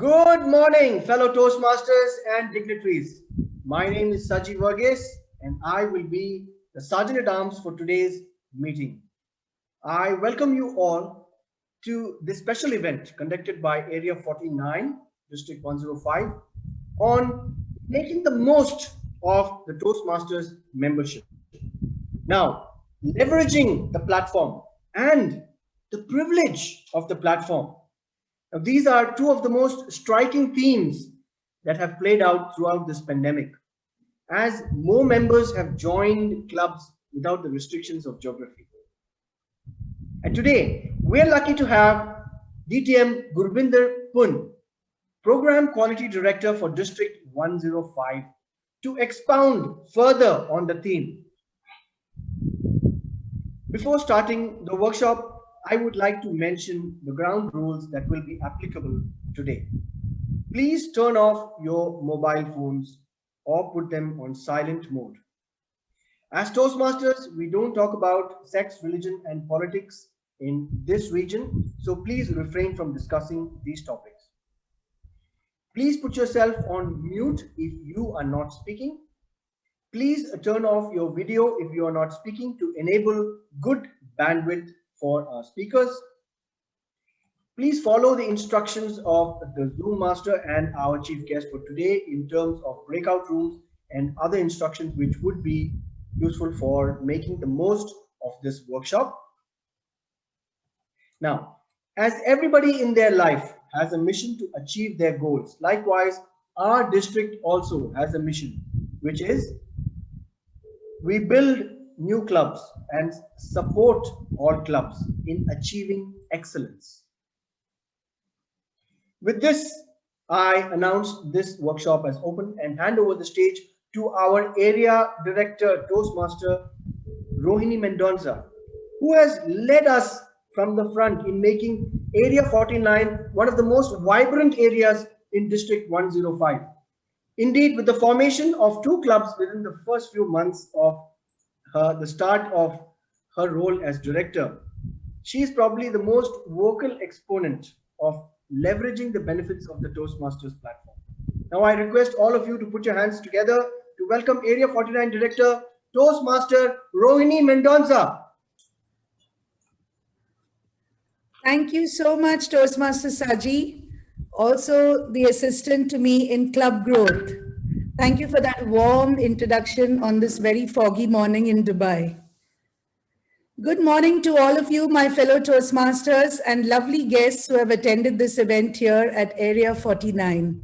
Good morning, fellow Toastmasters and dignitaries. My name is Saji Varghese and I will be the Sergeant at Arms for today's meeting. I welcome you all to this special event conducted by Area 49, District 105, on making the most of the Toastmasters membership. Now, leveraging the platform and the privilege of the platform. Now, these are two of the most striking themes that have played out throughout this pandemic, as more members have joined clubs without the restrictions of geography. And today, we're lucky to have DTM Gurbinder Punn, Program Quality Director for District 105, to expound further on the theme. Before starting the workshop, I would like to mention the ground rules that will be applicable today. Please turn off your mobile phones or put them on silent mode. As Toastmasters, we don't talk about sex, religion, and politics in this region, so please refrain from discussing these topics. Please put yourself on mute if you are not speaking. Please turn off your video if you are not speaking to enable good bandwidth for our speakers. Please follow the instructions of the Zoom master and our chief guest for today in terms of breakout rooms and other instructions which would be useful for making the most of this workshop. Now, as everybody in their life has a mission to achieve their goals, likewise, our district also has a mission, which is we build new clubs and support all clubs in achieving excellence. With this, I announce this workshop as open and hand over the stage to our area director, Toastmaster Rohini Mendonza, who has led us from the front in making Area 49 one of the most vibrant areas in District 105. Indeed, with the formation of two clubs within the first few months of the start of her role as director, she is probably the most vocal exponent of leveraging the benefits of the Toastmasters platform. Now, I request all of you to put your hands together to welcome Area 49 Director, Toastmaster Rohini Mendonza. Thank you so much, Toastmaster Saji, also the assistant to me in club growth. Thank you for that warm introduction on this very foggy morning in Dubai. Good morning to all of you, my fellow Toastmasters and lovely guests who have attended this event here at Area 49.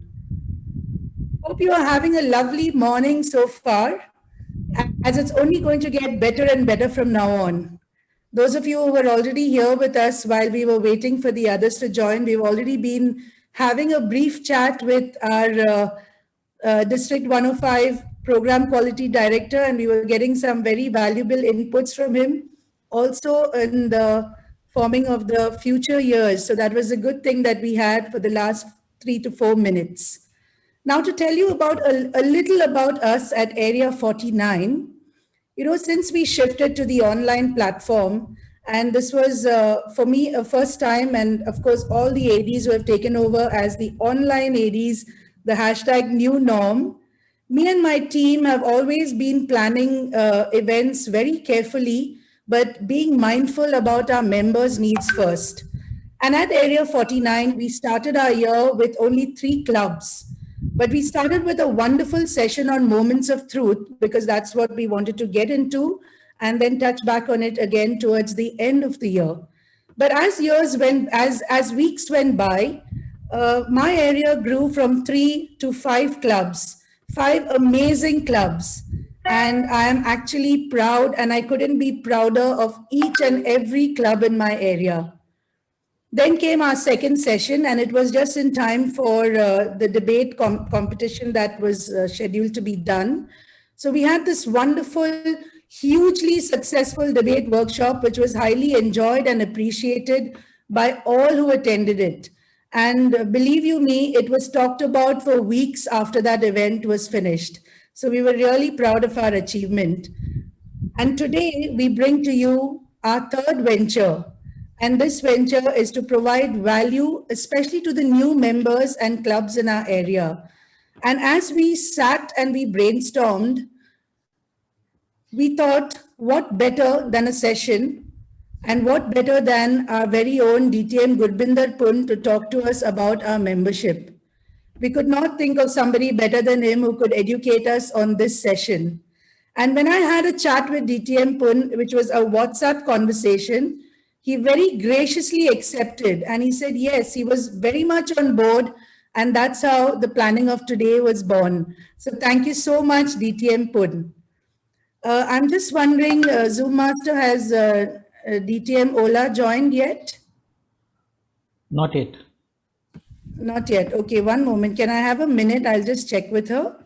Hope you are having a lovely morning so far, as it's only going to get better and better from now on. Those of you who were already here with us while we were waiting for the others to join, we've already been having a brief chat with our District 105 Program Quality Director, and we were getting some very valuable inputs from him, also in the forming of the future years. So that was a good thing that we had for the last 3 to 4 minutes. Now to tell you about a little about us at Area 49, since we shifted to the online platform, and this was for me a first time, and of course all the ADs who have taken over as the online ADs, the hashtag new norm, me and my team have always been planning events very carefully, but being mindful about our members' needs first. And at Area 49, we started our year with only 3 clubs. But we started with a wonderful session on moments of truth, because that's what we wanted to get into, and then touch back on it again towards the end of the year. But as weeks went by, my area grew from 3 to 5 clubs, 5 amazing clubs. And I am actually proud, and I couldn't be prouder of each and every club in my area. Then came our second session, and it was just in time for the debate competition that was scheduled to be done. So we had this wonderful, hugely successful debate workshop, which was highly enjoyed and appreciated by all who attended it. And believe you me, it was talked about for weeks after that event was finished. So we were really proud of our achievement. And today we bring to you our third venture. And this venture is to provide value, especially to the new members and clubs in our area. And as we sat and we brainstormed, we thought, what better than a session, and what better than our very own DTM Gurbinder Punn to talk to us about our membership. We could not think of somebody better than him who could educate us on this session. And when I had a chat with DTM Punn, which was a WhatsApp conversation, he very graciously accepted and he said, yes, he was very much on board. And that's how the planning of today was born. So thank you so much, DTM Punn. I'm just wondering, Zoom Master, has DTM Ola joined yet? Not yet. Not yet. Okay, one moment. Can I have a minute? I'll just check with her.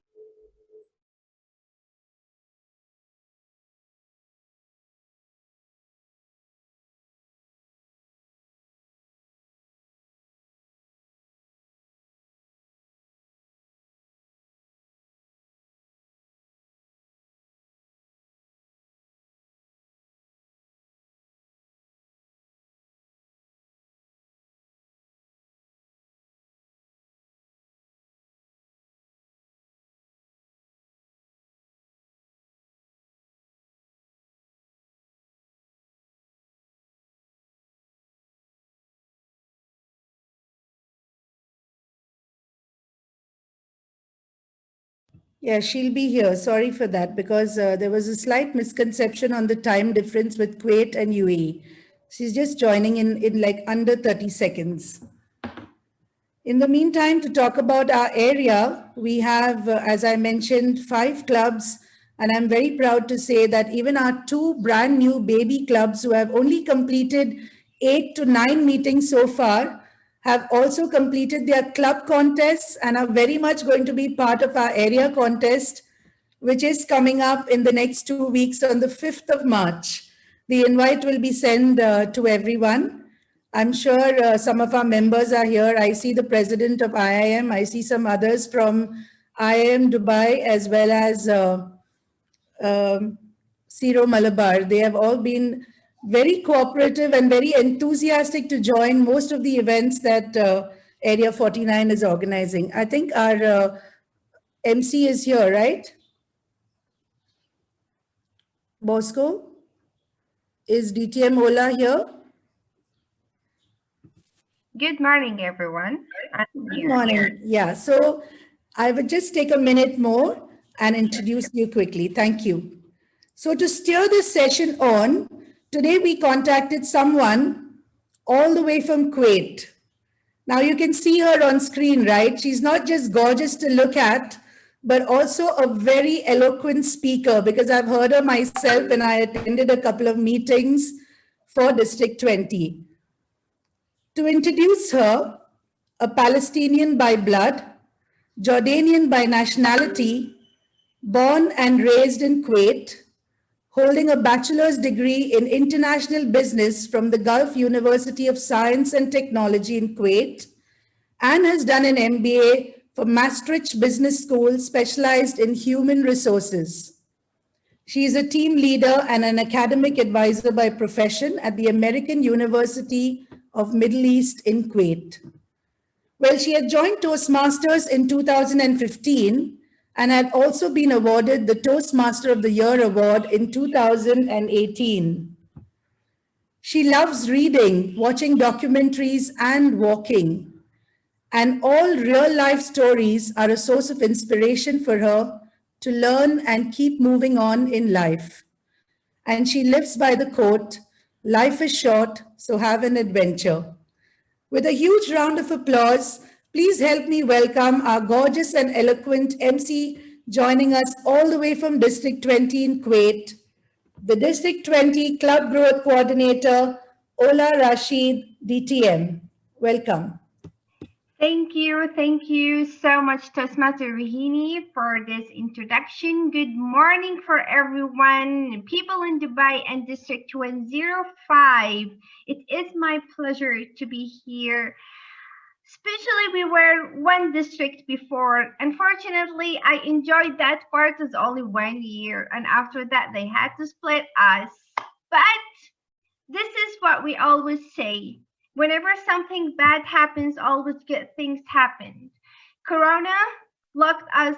Yeah, she'll be here. Sorry for that, because there was a slight misconception on the time difference with Kuwait and UAE. She's just joining in like under 30 seconds. In the meantime, to talk about our area, we have, as I mentioned, 5 clubs. And I'm very proud to say that even our 2 brand new baby clubs who have only completed 8 to 9 meetings so far have also completed their club contests and are very much going to be part of our area contest, which is coming up in the next 2 weeks on the 5th of March. The invite will be sent to everyone. I'm sure some of our members are here. I see the president of IIM. I see some others from IIM Dubai, as well as Siro Malabar. They have all been very cooperative and very enthusiastic to join most of the events that Area 49 is organizing. I think our MC is here, right? Bosco? Is DTM Ola here? Good morning, everyone. Good morning. Yeah, so I would just take a minute more and introduce you quickly. Thank you. So to steer this session on, today we contacted someone all the way from Kuwait. Now you can see her on screen, right? She's not just gorgeous to look at, but also a very eloquent speaker, because I've heard her myself and I attended a couple of meetings for District 20. To introduce her, a Palestinian by blood, Jordanian by nationality, born and raised in Kuwait, holding a bachelor's degree in international business from the Gulf University of Science and Technology in Kuwait, and has done an MBA from Maastricht Business School specialized in human resources. She is a team leader and an academic advisor by profession at the American University of Middle East in Kuwait. Well, she had joined Toastmasters in 2015 and had also been awarded the Toastmaster of the Year award in 2018. She loves reading, watching documentaries, and walking. And all real-life stories are a source of inspiration for her to learn and keep moving on in life. And she lives by the quote, "Life is short, so have an adventure." With a huge round of applause, please help me welcome our gorgeous and eloquent MC joining us all the way from District 20 in Kuwait, the District 20 Club Growth Coordinator, Ola Rashid, DTM. Welcome. Thank you so much, Toastmaster Rahini, for this introduction. Good morning for everyone, people in Dubai and District 105. It is my pleasure to be here. Especially we were one district before. Unfortunately, I enjoyed that part as only 1 year, and after that they had to split us. But This is what we always say. Whenever something bad happens, always good things happen. Corona locked us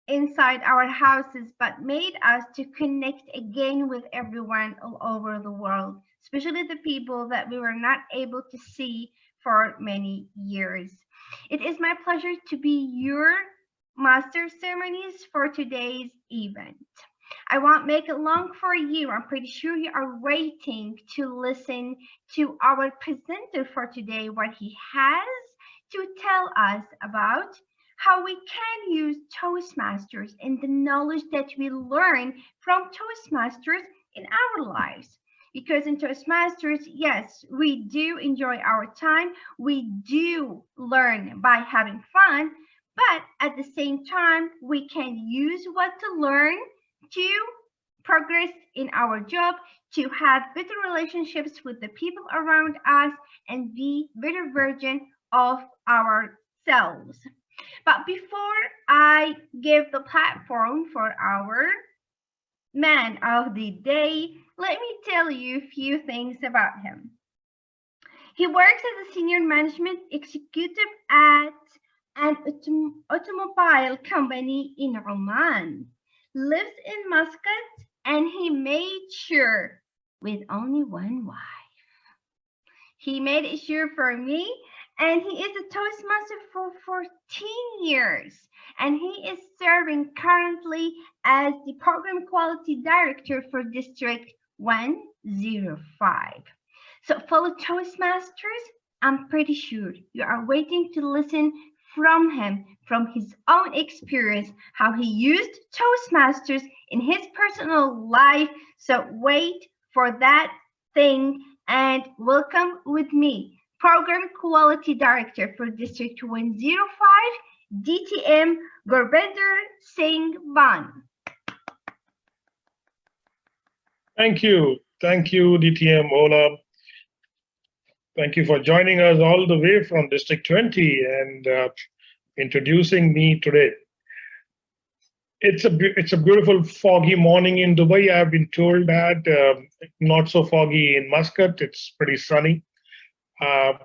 inside our houses, but made us to connect again with everyone all over the world, especially the people that we were not able to see for many years. It is my pleasure to be your master ceremonies for today's event. I won't make it long for you. I'm pretty sure you are waiting to listen to our presenter for today, what he has to tell us about how we can use Toastmasters and the knowledge that we learn from Toastmasters in our lives. Because in Toastmasters, yes, we do enjoy our time. We do learn by having fun, but at the same time, we can use what to learn to progress in our job, to have better relationships with the people around us, and be better version of ourselves. But before I give the platform for our man of the day, let me tell you a few things about him. He works as a senior management executive at an automobile company in Oman, lives in Muscat, and he made sure with only one wife. He made it sure for me, and he is a Toastmaster for 14 years, and he is serving currently as the Program Quality Director for District 105. So fellow Toastmasters, I'm pretty sure you are waiting to listen from him, from his own experience, how he used Toastmasters in his personal life. So wait for that thing and welcome with me, Program Quality Director for District 105, DTM, Gurbinder Singh Punn. Thank you, DTM Ola. Thank you for joining us all the way from District 20 and introducing me today. It's a beautiful foggy morning in Dubai. I've been told that not so foggy in Muscat. It's pretty sunny. I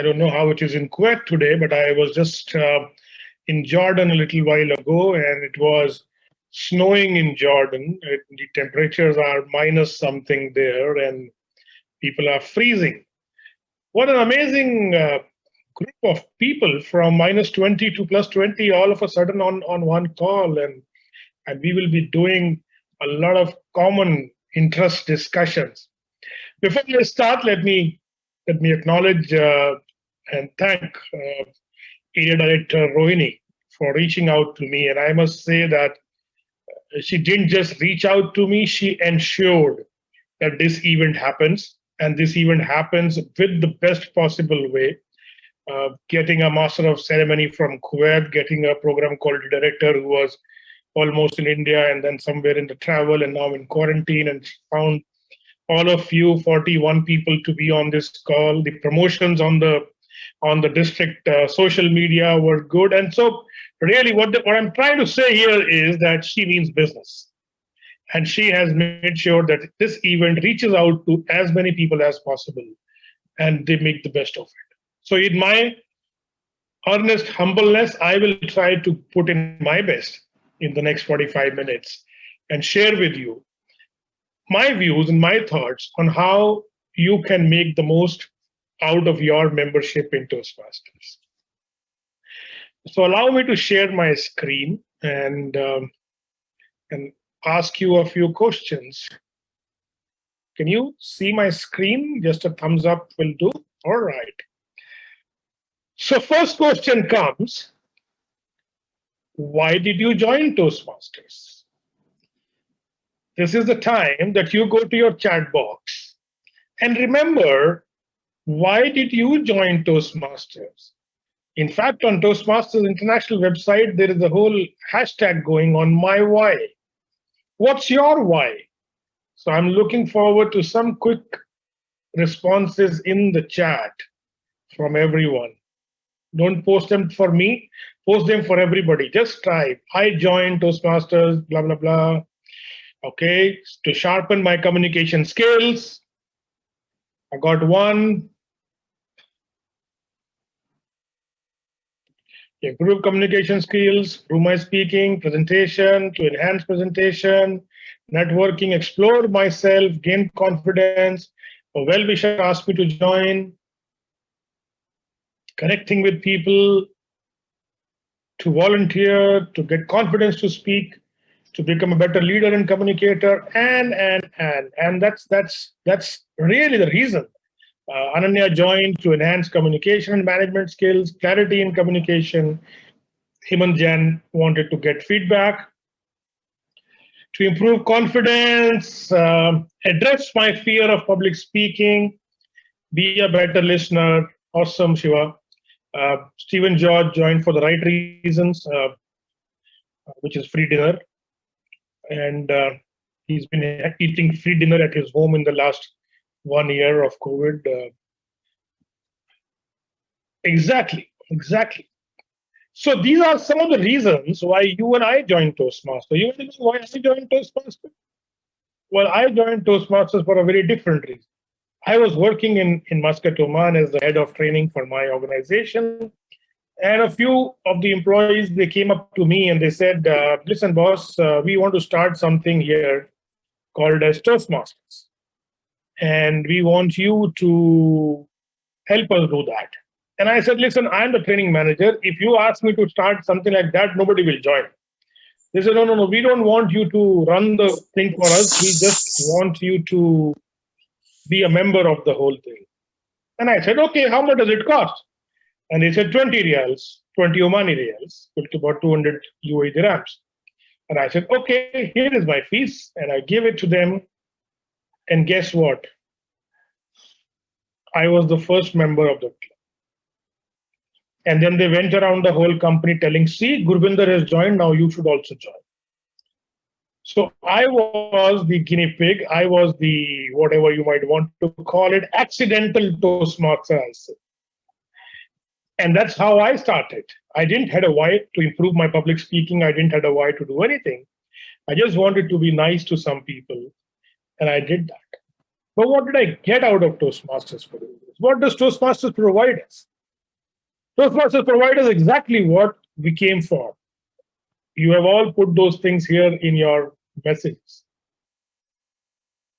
don't know how it is in Kuwait today, but I was just in Jordan a little while ago, and it was snowing in Jordan. The temperatures are minus something there, and people are freezing. What an amazing group of people from minus 20 to plus 20 all of a sudden on one call, and we will be doing a lot of common interest discussions. Before we start, let me acknowledge and thank Area Director Rohini for reaching out to me. And I must say that she didn't just reach out to me, she ensured that this event happens. And this event happens with the best possible way. Getting a master of ceremony from Kuwait, getting a program quality director who was almost in India and then somewhere in the travel and now in quarantine, and found all of you 41 people to be on this call. The promotions on the district social media were good. And so really what I'm trying to say here is that she means business. And she has made sure that this event reaches out to as many people as possible, and they make the best of it. So in my earnest humbleness, I will try to put in my best in the next 45 minutes and share with you my views and my thoughts on how you can make the most out of your membership in Toastmasters. So allow me to share my screen and ask you a few questions. Can you see my screen? Just a thumbs up will do. All right. So first question comes, why did you join Toastmasters? This is the time that you go to your chat box and remember, why did you join Toastmasters? In fact, on Toastmasters International website, there is a whole hashtag going on, my why. What's your why? So I'm looking forward to some quick responses in the chat from everyone. Don't post them for me, post them for everybody. Just type, I joined Toastmasters, blah, blah, blah. Okay, to sharpen my communication skills. I got one. Improve communication skills, improve my speaking, presentation, to enhance presentation, networking, explore myself, gain confidence. A well-wisher asked me to join, connecting with people, to volunteer, to get confidence to speak, to become a better leader and communicator, and that's really the reason. Ananya joined to enhance communication and management skills, clarity in communication. Hemant Jain wanted to get feedback, to improve confidence, address my fear of public speaking, be a better listener. Awesome, Shiva. Stephen George joined for the right reasons, which is free dinner. And he's been eating free dinner at his home in the last 1 year of COVID. Exactly. So these are some of the reasons why you and I joined Toastmasters. You want to know why I joined Toastmasters? Well, I joined Toastmasters for a very different reason. I was working in Muscat, Oman as the head of training for my organization. And a few of the employees, they came up to me and they said, listen, boss, we want to start something here called as Toastmasters. And we want you to help us do that. And I said, listen, I'm the training manager. If you ask me to start something like that, nobody will join. They said, no, we don't want you to run the thing for us. We just want you to be a member of the whole thing. And I said, okay, how much does it cost? And they said 20 riyals, 20 Omani riyals, which is about 200 UAE dirhams. And I said, okay, here is my fees. And I gave it to them. And guess what? I was the first member of the club. And then they went around the whole company telling, see, Gurbinder has joined, now you should also join. So I was the guinea pig. I was the, whatever you might want to call it, accidental Toastmaster, I say. And that's how I started. I didn't have a why to improve my public speaking. I didn't have a why to do anything. I just wanted to be nice to some people. And I did that. But what did I get out of Toastmasters for doing this? What does Toastmasters provide us? Toastmasters provide us exactly what we came for. You have all put those things here in your messages.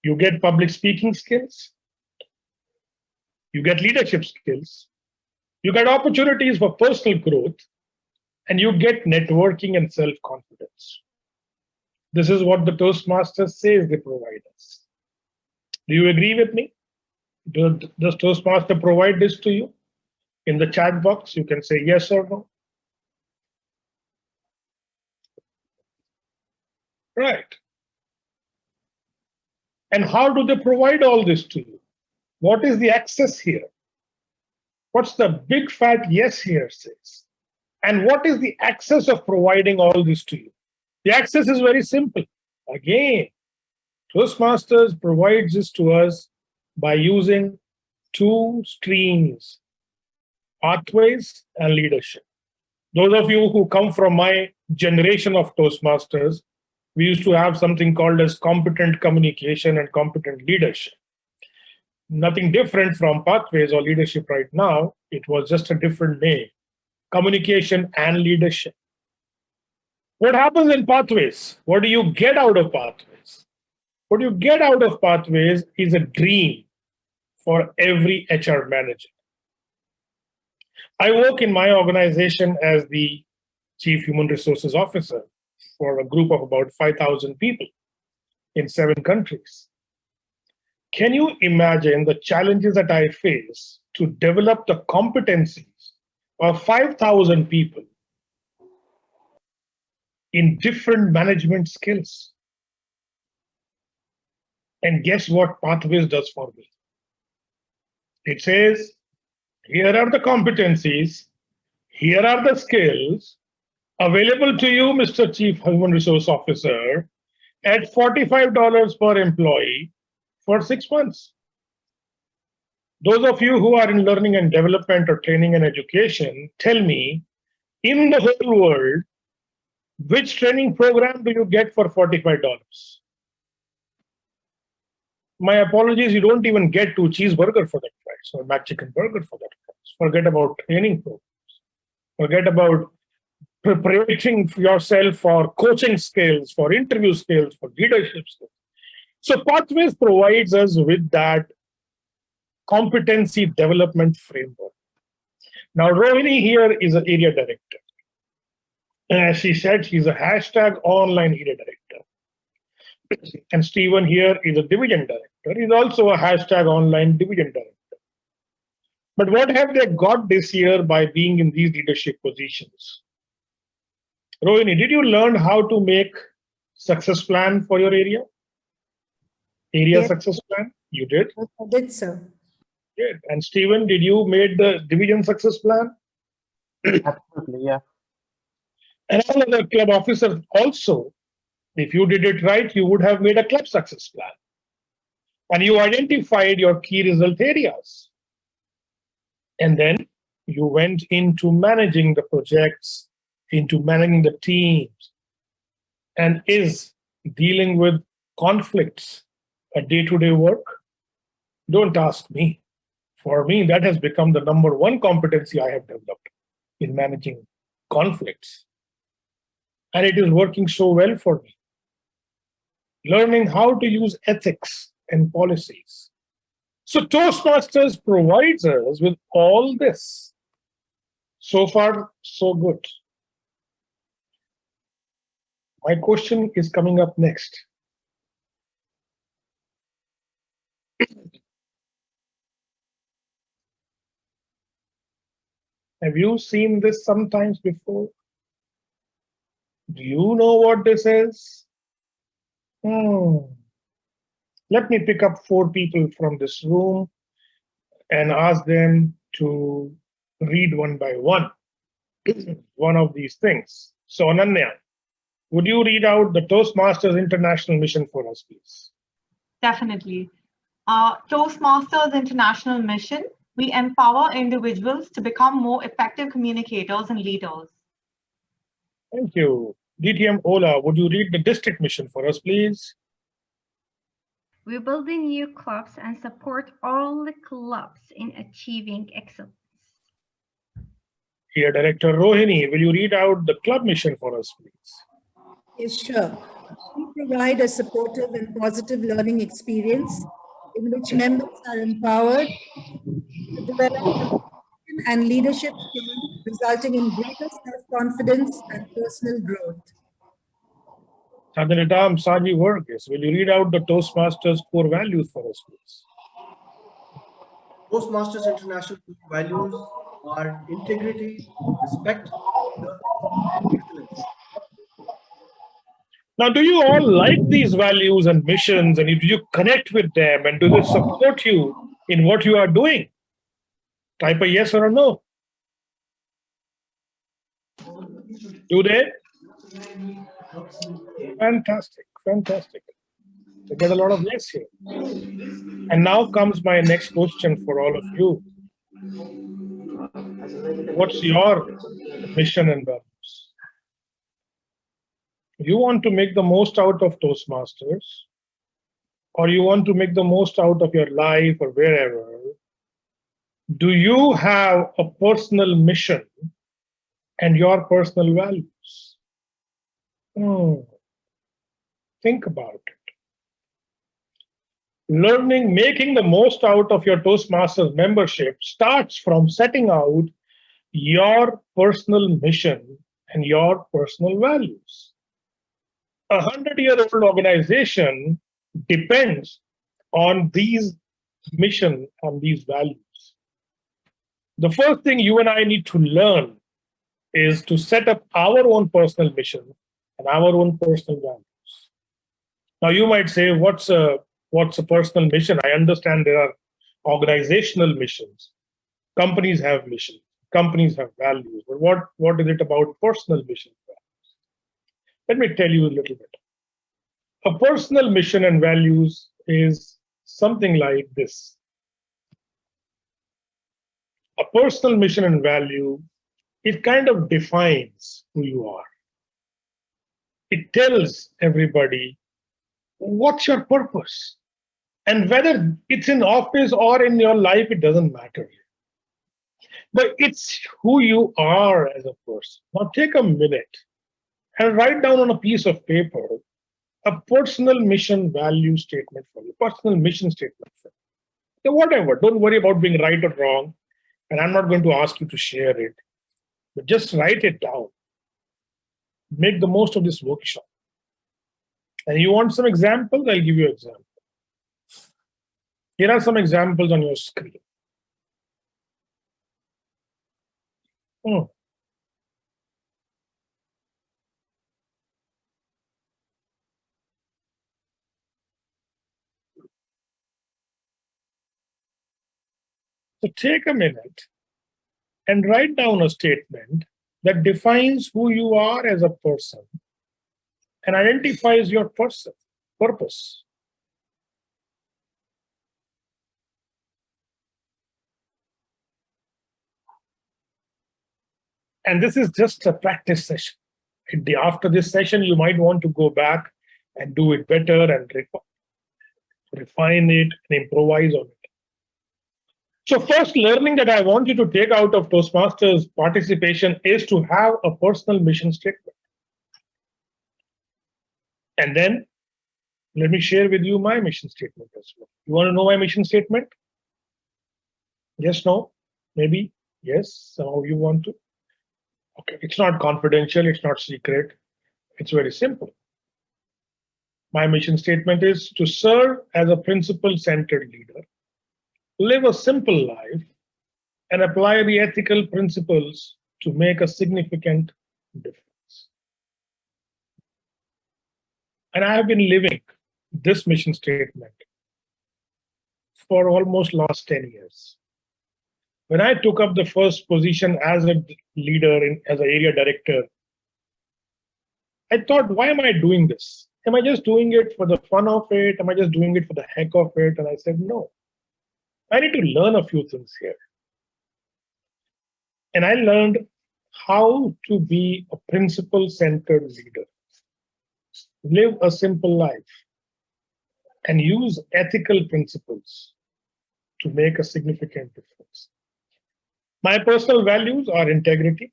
You get public speaking skills. You get leadership skills. You get opportunities for personal growth. And you get networking and self-confidence. This is what the Toastmasters says they provide us. Do you agree with me? Does Toastmaster provide this to you? In the chat box, you can say yes or no. Right. And how do they provide all this to you? What is the access here? What's the big fat yes here says? And what is the access of providing all this to you? The access is very simple. Again, Toastmasters provides this to us by using two streams, pathways and leadership. Those of you who come from my generation of Toastmasters, we used to have something called as competent communication and competent leadership. Nothing different from pathways or leadership right now. It was just a different name, communication and leadership. What happens in pathways? What do you get out of pathways? What you get out of pathways is a dream for every HR manager. I work in my organization as the Chief Human Resources Officer for a group of about 5,000 people in 7 countries. Can you imagine the challenges that I face to develop the competencies of 5,000 people in different management skills? And guess what Pathways does for me? It says, here are the competencies, here are the skills available to you, Mr. Chief Human Resource Officer, at $45 per employee for 6 months. Those of you who are in learning and development or training and education, tell me, in the whole world, which training program do you get for $45? My apologies, you don't even get 2 cheeseburger for that price or McChicken burger for that price. Forget about training programs. Forget about preparing yourself for coaching skills, for interview skills, for leadership skills. So Pathways provides us with that competency development framework. Now, Rohini here is an area director. And as she said, she's a hashtag online area director. And Stephen here is a division director. He's also a hashtag online division director. But what have they got this year by being in these leadership positions? Rohini, did you learn how to make success plan for your area? Area Yes. success plan? You did? I did, sir. Good. And Stephen, did you made the division success plan? Absolutely, yeah. And all other club officers also, if you did it right, you would have made a club success plan. And you identified your key result areas. And then you went into managing the projects, into managing the teams, and is dealing with conflicts a day-to-day work? Don't ask me. For me, that has become the #1 competency I have developed in managing conflicts. And it is working so well for me. Learning how to use ethics and policies. So Toastmasters provides us with all this. So far, so good. My question is coming up next. Have you seen this sometimes before? Do you know what this is? Let me pick up 4 people from this room and ask them to read one by one one of these things. So Ananya, would you read out the Toastmasters International Mission for us, please? Definitely. Toastmasters International Mission, we empower individuals to become more effective communicators and leaders. Thank you. DTM Ola, would you read the district mission for us, please? We build new clubs and support all the clubs in achieving excellence. Here, Director Rohini, will you read out the club mission for us, please? Yes, sure. We provide a supportive and positive learning experience in which members are empowered to develop communication and leadership skills, resulting in greater self-confidence and personal growth. Sadhanatam Saji Varghese, will you read out the Toastmasters core values for us, please? Toastmasters International values are integrity, respect, service, and excellence. Now, do you all like these values and missions, and do you connect with them, and do they support you in what you are doing? Type a yes or a no. Do they? Fantastic, fantastic. I get a lot of yes here. And now comes my next question for all of you. What's your mission and values? You want to make the most out of Toastmasters, or you want to make the most out of your life or wherever? Do you have a personal mission and your personal values? Think about it. Learning, making the most out of your Toastmasters membership starts from setting out your personal mission and your personal values. A 100-year-old organization depends on these mission and these values. The first thing you and I need to learn is to set up our own personal mission and our own personal values. Now you might say, what's a personal mission? I understand there are organizational missions. Companies have missions. Companies have values. But what is it about personal mission values? Let me tell you a little bit. A personal mission and values is something like this. A personal mission and value, it kind of defines who you are. It tells everybody, what's your purpose? And whether it's in office or in your life, it doesn't matter. But it's who you are as a person. Now take a minute and write down on a piece of paper a personal mission value statement for you, personal mission statement for you. So whatever, don't worry about being right or wrong. And I'm not going to ask you to share it, but just write it down. Make the most of this workshop. And you want some examples? I'll give you examples. Here are some examples on your screen. So take a minute and write down a statement that defines who you are as a person and identifies your purpose. And this is just a practice session. After this session, you might want to go back and do it better and refine it and improvise on it. So first learning that I want you to take out of Toastmasters participation is to have a personal mission statement. And then let me share with you my mission statement as well. You want to know my mission statement? Yes, no, maybe, yes, some of you want to. Okay, it's not confidential, it's not secret, it's very simple. My mission statement is to serve as a principle-centered leader, live a simple life, and apply the ethical principles to make a significant difference. And I have been living this mission statement for almost last 10 years. When I took up the first position as a leader, as an area director, I thought, why am I doing this? Am I just doing it for the fun of it? Am I just doing it for the heck of it? And I said, no, I need to learn a few things here. And I learned how to be a principle-centered leader, live a simple life, and use ethical principles to make a significant difference. My personal values are integrity,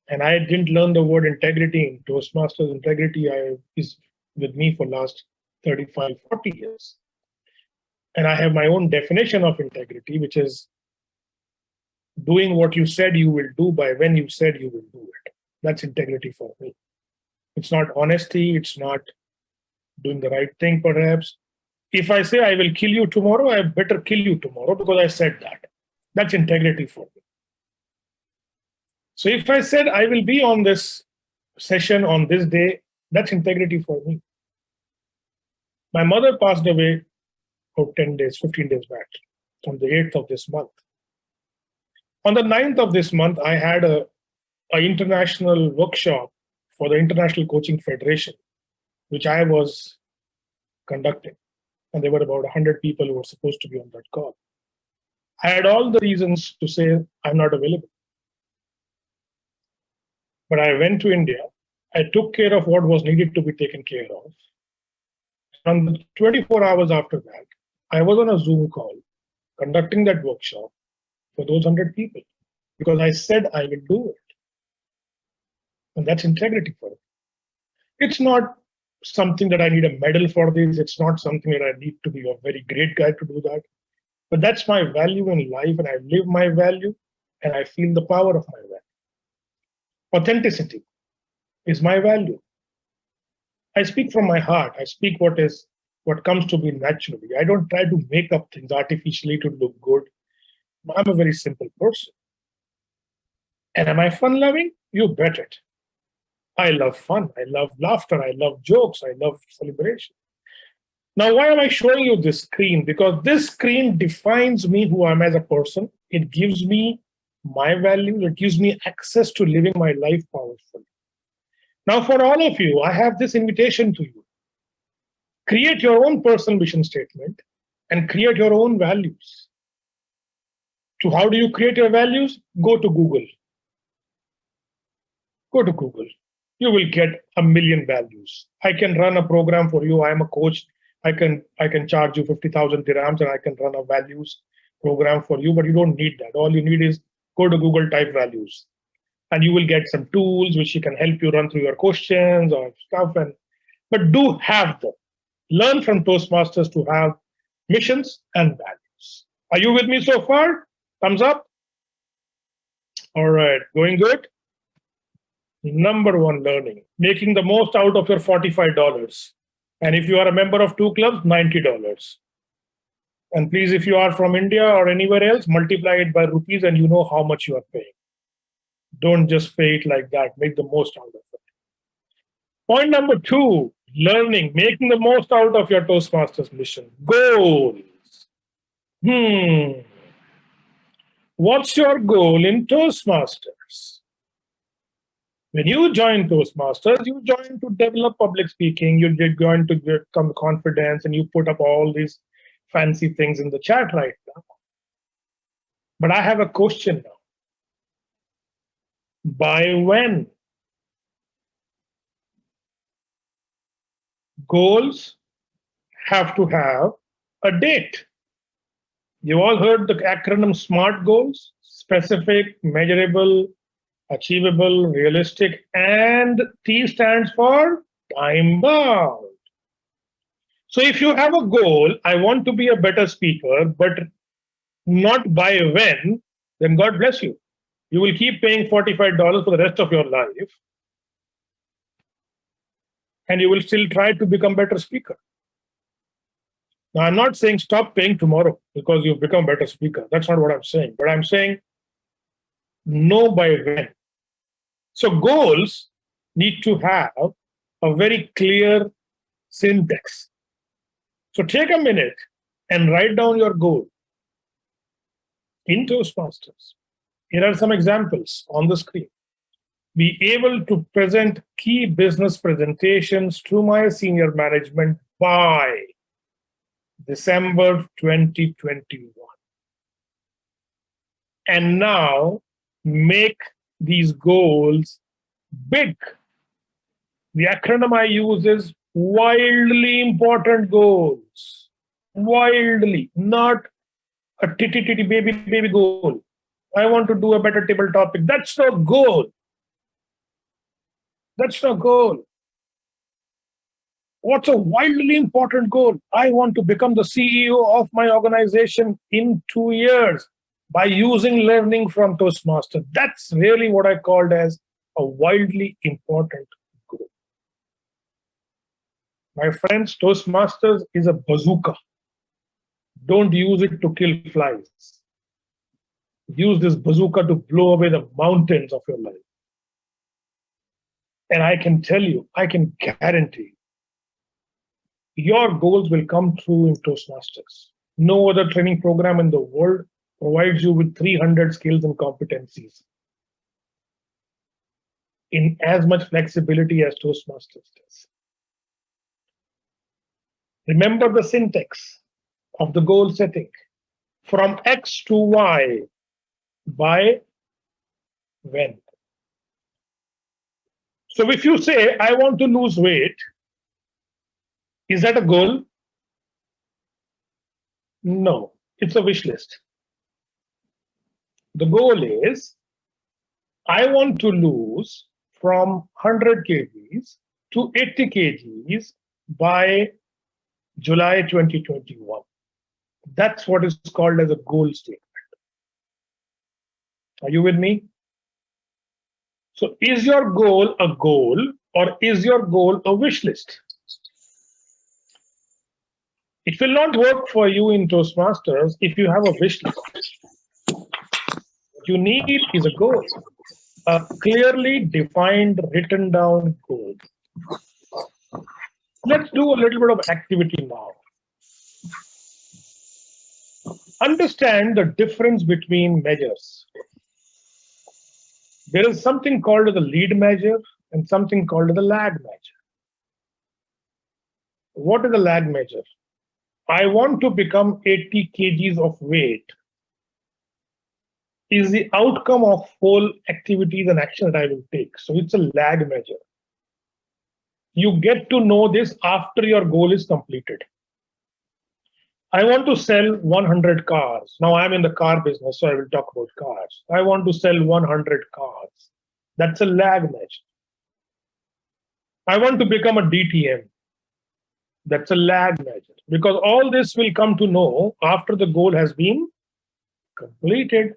and I didn't learn the word integrity in Toastmasters. Integrity is with me for last 35, 40 years. And I have my own definition of integrity, which is doing what you said you will do by when you said you will do it. That's integrity for me. It's not honesty. It's not doing the right thing, perhaps. If I say I will kill you tomorrow, I better kill you tomorrow because I said that. That's integrity for me. So if I said I will be on this session on this day, that's integrity for me. My mother passed away 10 days, 15 days back, on the 8th of this month. On the 9th of this month, I had an international workshop for the International Coaching Federation, which I was conducting. And there were about 100 people who were supposed to be on that call. I had all the reasons to say I'm not available. But I went to India. I took care of what was needed to be taken care of. And 24 hours after that, I was on a Zoom call conducting that workshop for those 100 people because I said I will do it. And that's integrity for it. It's not something that I need a medal for this. It's not something that I need to be a very great guy to do that. But that's my value in life, and I live my value, and I feel the power of my value. Authenticity is my value. I speak from my heart. I speak what comes to me naturally. I don't try to make up things artificially to look good. I'm a very simple person. And am I fun-loving? You bet it. I love fun. I love laughter. I love jokes. I love celebration. Now, why am I showing you this screen? Because this screen defines me, who I am as a person. It gives me my values. It gives me access to living my life powerfully. Now, for all of you, I have this invitation to you. Create your own personal mission statement and create your own values. So how do you create your values? Go to Google. Go to Google. You will get a million values. I can run a program for you. I am a coach I can charge you 50,000 dirhams and I can run a values program for you, but you don't need that. All you need is go to Google, type values, and you will get some tools which can help you run through your questions or stuff. But do have them. Learn from Toastmasters to have missions and values. Are you with me so far? Thumbs up. All right, going good. Number one, learning, making the most out of your $45. And if you are a member of 2 clubs, $90. And please, if you are from India or anywhere else, multiply it by rupees and you know how much you are paying. Don't just pay it like that. Make the most out of it. Point number 2, learning, making the most out of your Toastmasters mission. Goals. What's your goal in Toastmasters? When you join Toastmasters, you join to develop public speaking, you join to become confidence, and you put up all these fancy things in the chat right now. But I have a question now. By when? Goals have to have a date. You all heard the acronym SMART goals: specific, measurable, achievable, realistic, and T stands for time bound. So if you have a goal, I want to be a better speaker, but not by when, then God bless you. You will keep paying $45 for the rest of your life, and you will still try to become a better speaker. Now, I'm not saying stop paying tomorrow because you've become a better speaker. That's not what I'm saying. But I'm saying know by when. So goals need to have a very clear syntax. So take a minute and write down your goal in Toastmasters. Here are some examples on the screen. Be able to present key business presentations to my senior management by December 2021. And now make these goals big. The acronym I use is wildly important goals. Wildly, not a titty baby goal. I want to do a better table topic. That's not goal. That's not goal. What's a wildly important goal? I want to become the CEO of my organization in 2 years by using learning from Toastmasters. That's really what I called as a wildly important goal. My friends, Toastmasters is a bazooka. Don't use it to kill flies. Use this bazooka to blow away the mountains of your life. And I can tell you, I can guarantee your goals will come true in Toastmasters. No other training program in the world provides you with 300 skills and competencies in as much flexibility as Toastmasters does. Remember the syntax of the goal setting. From X to Y, by when? So if you say, I want to lose weight, is that a goal? No, it's a wish list. The goal is, I want to lose from 100 kgs to 80 kgs by July 2021. That's what is called as a goal statement. Are you with me? So is your goal a goal or is your goal a wish list? It will not work for you in Toastmasters if you have a wish list. What you need is a goal, a clearly defined, written down goal. Let's do a little bit of activity now. Understand the difference between measures. There is something called the lead measure and something called the lag measure. What is the lag measure? I want to become 80 kgs of weight is the outcome of whole activities and action that I will take. So it's a lag measure. You get to know this after your goal is completed. I want to sell 100 cars. Now I'm in the car business, so I will talk about cars. I want to sell 100 cars. That's a lag measure. I want to become a DTM. That's a lag measure, because all this will come to know after the goal has been completed.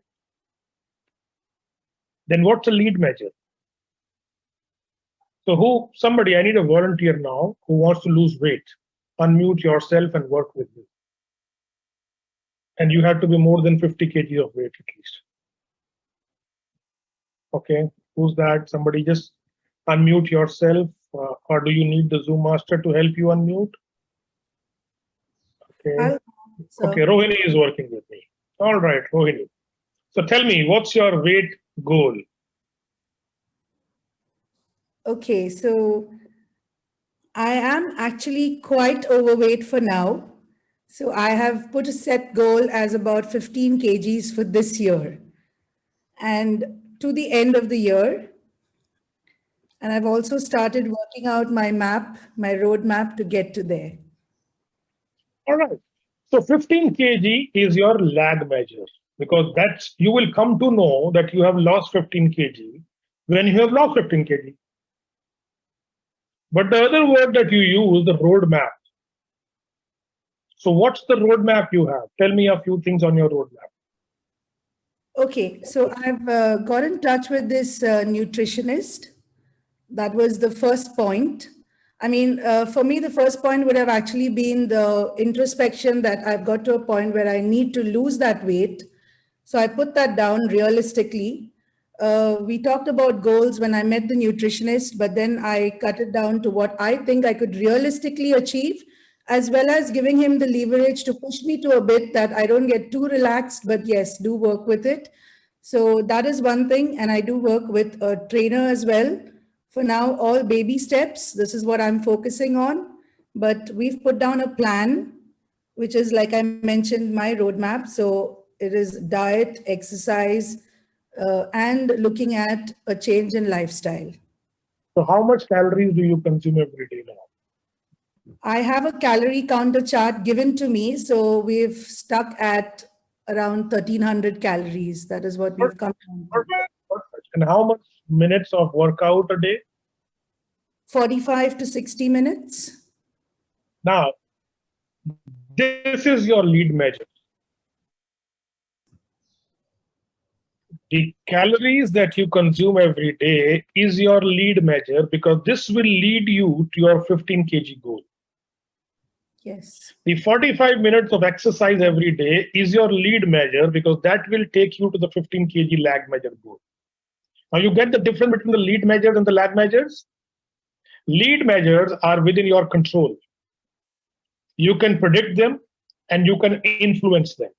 Then what's a lead measure? So somebody, I need a volunteer now who wants to lose weight. Unmute yourself and work with me. And you have to be more than 50 kg of weight at least. Okay, who's that? Somebody just unmute yourself, or do you need the Zoom master to help you unmute? Okay. Okay, Rohini is working with me. All right, Rohini. So tell me, what's your weight goal? Okay, so I am actually quite overweight for now. So I have put a set goal as about 15 kgs for this year and to the end of the year. And I've also started working out my map, my roadmap to get to there. All right. So 15 kg is your lag measure, because that's, you will come to know that you have lost 15 kg when you have lost 15 kg. But the other word that you use, the roadmap. So what's the roadmap you have? Tell me a few things on your roadmap. Okay, so I've got in touch with this nutritionist. That was the first point. I mean, for me, the first point would have actually been the introspection that I've got to a point where I need to lose that weight. So I put that down realistically. We talked about goals when I met the nutritionist, but then I cut it down to what I think I could realistically achieve, as well as giving him the leverage to push me to a bit that I don't get too relaxed, but yes, do work with it. So that is one thing. And I do work with a trainer as well. For now, all baby steps. This is what I'm focusing on. But we've put down a plan, which is, like I mentioned, my roadmap. So it is diet, exercise, and looking at a change in lifestyle. So how much calories do you consume every day now? I have a calorie counter chart given to me. So we've stuck at around 1300 calories. That is what we've come to. Perfect. And how much minutes of workout a day? 45 to 60 minutes. Now, this is your lead measure. The calories that you consume every day is your lead measure, because this will lead you to your 15 kg goal. Yes. The 45 minutes of exercise every day is your lead measure, because that will take you to the 15 kg lag measure goal. Now you get the difference between the lead measures and the lag measures. Lead measures are within your control. You can predict them and you can influence them.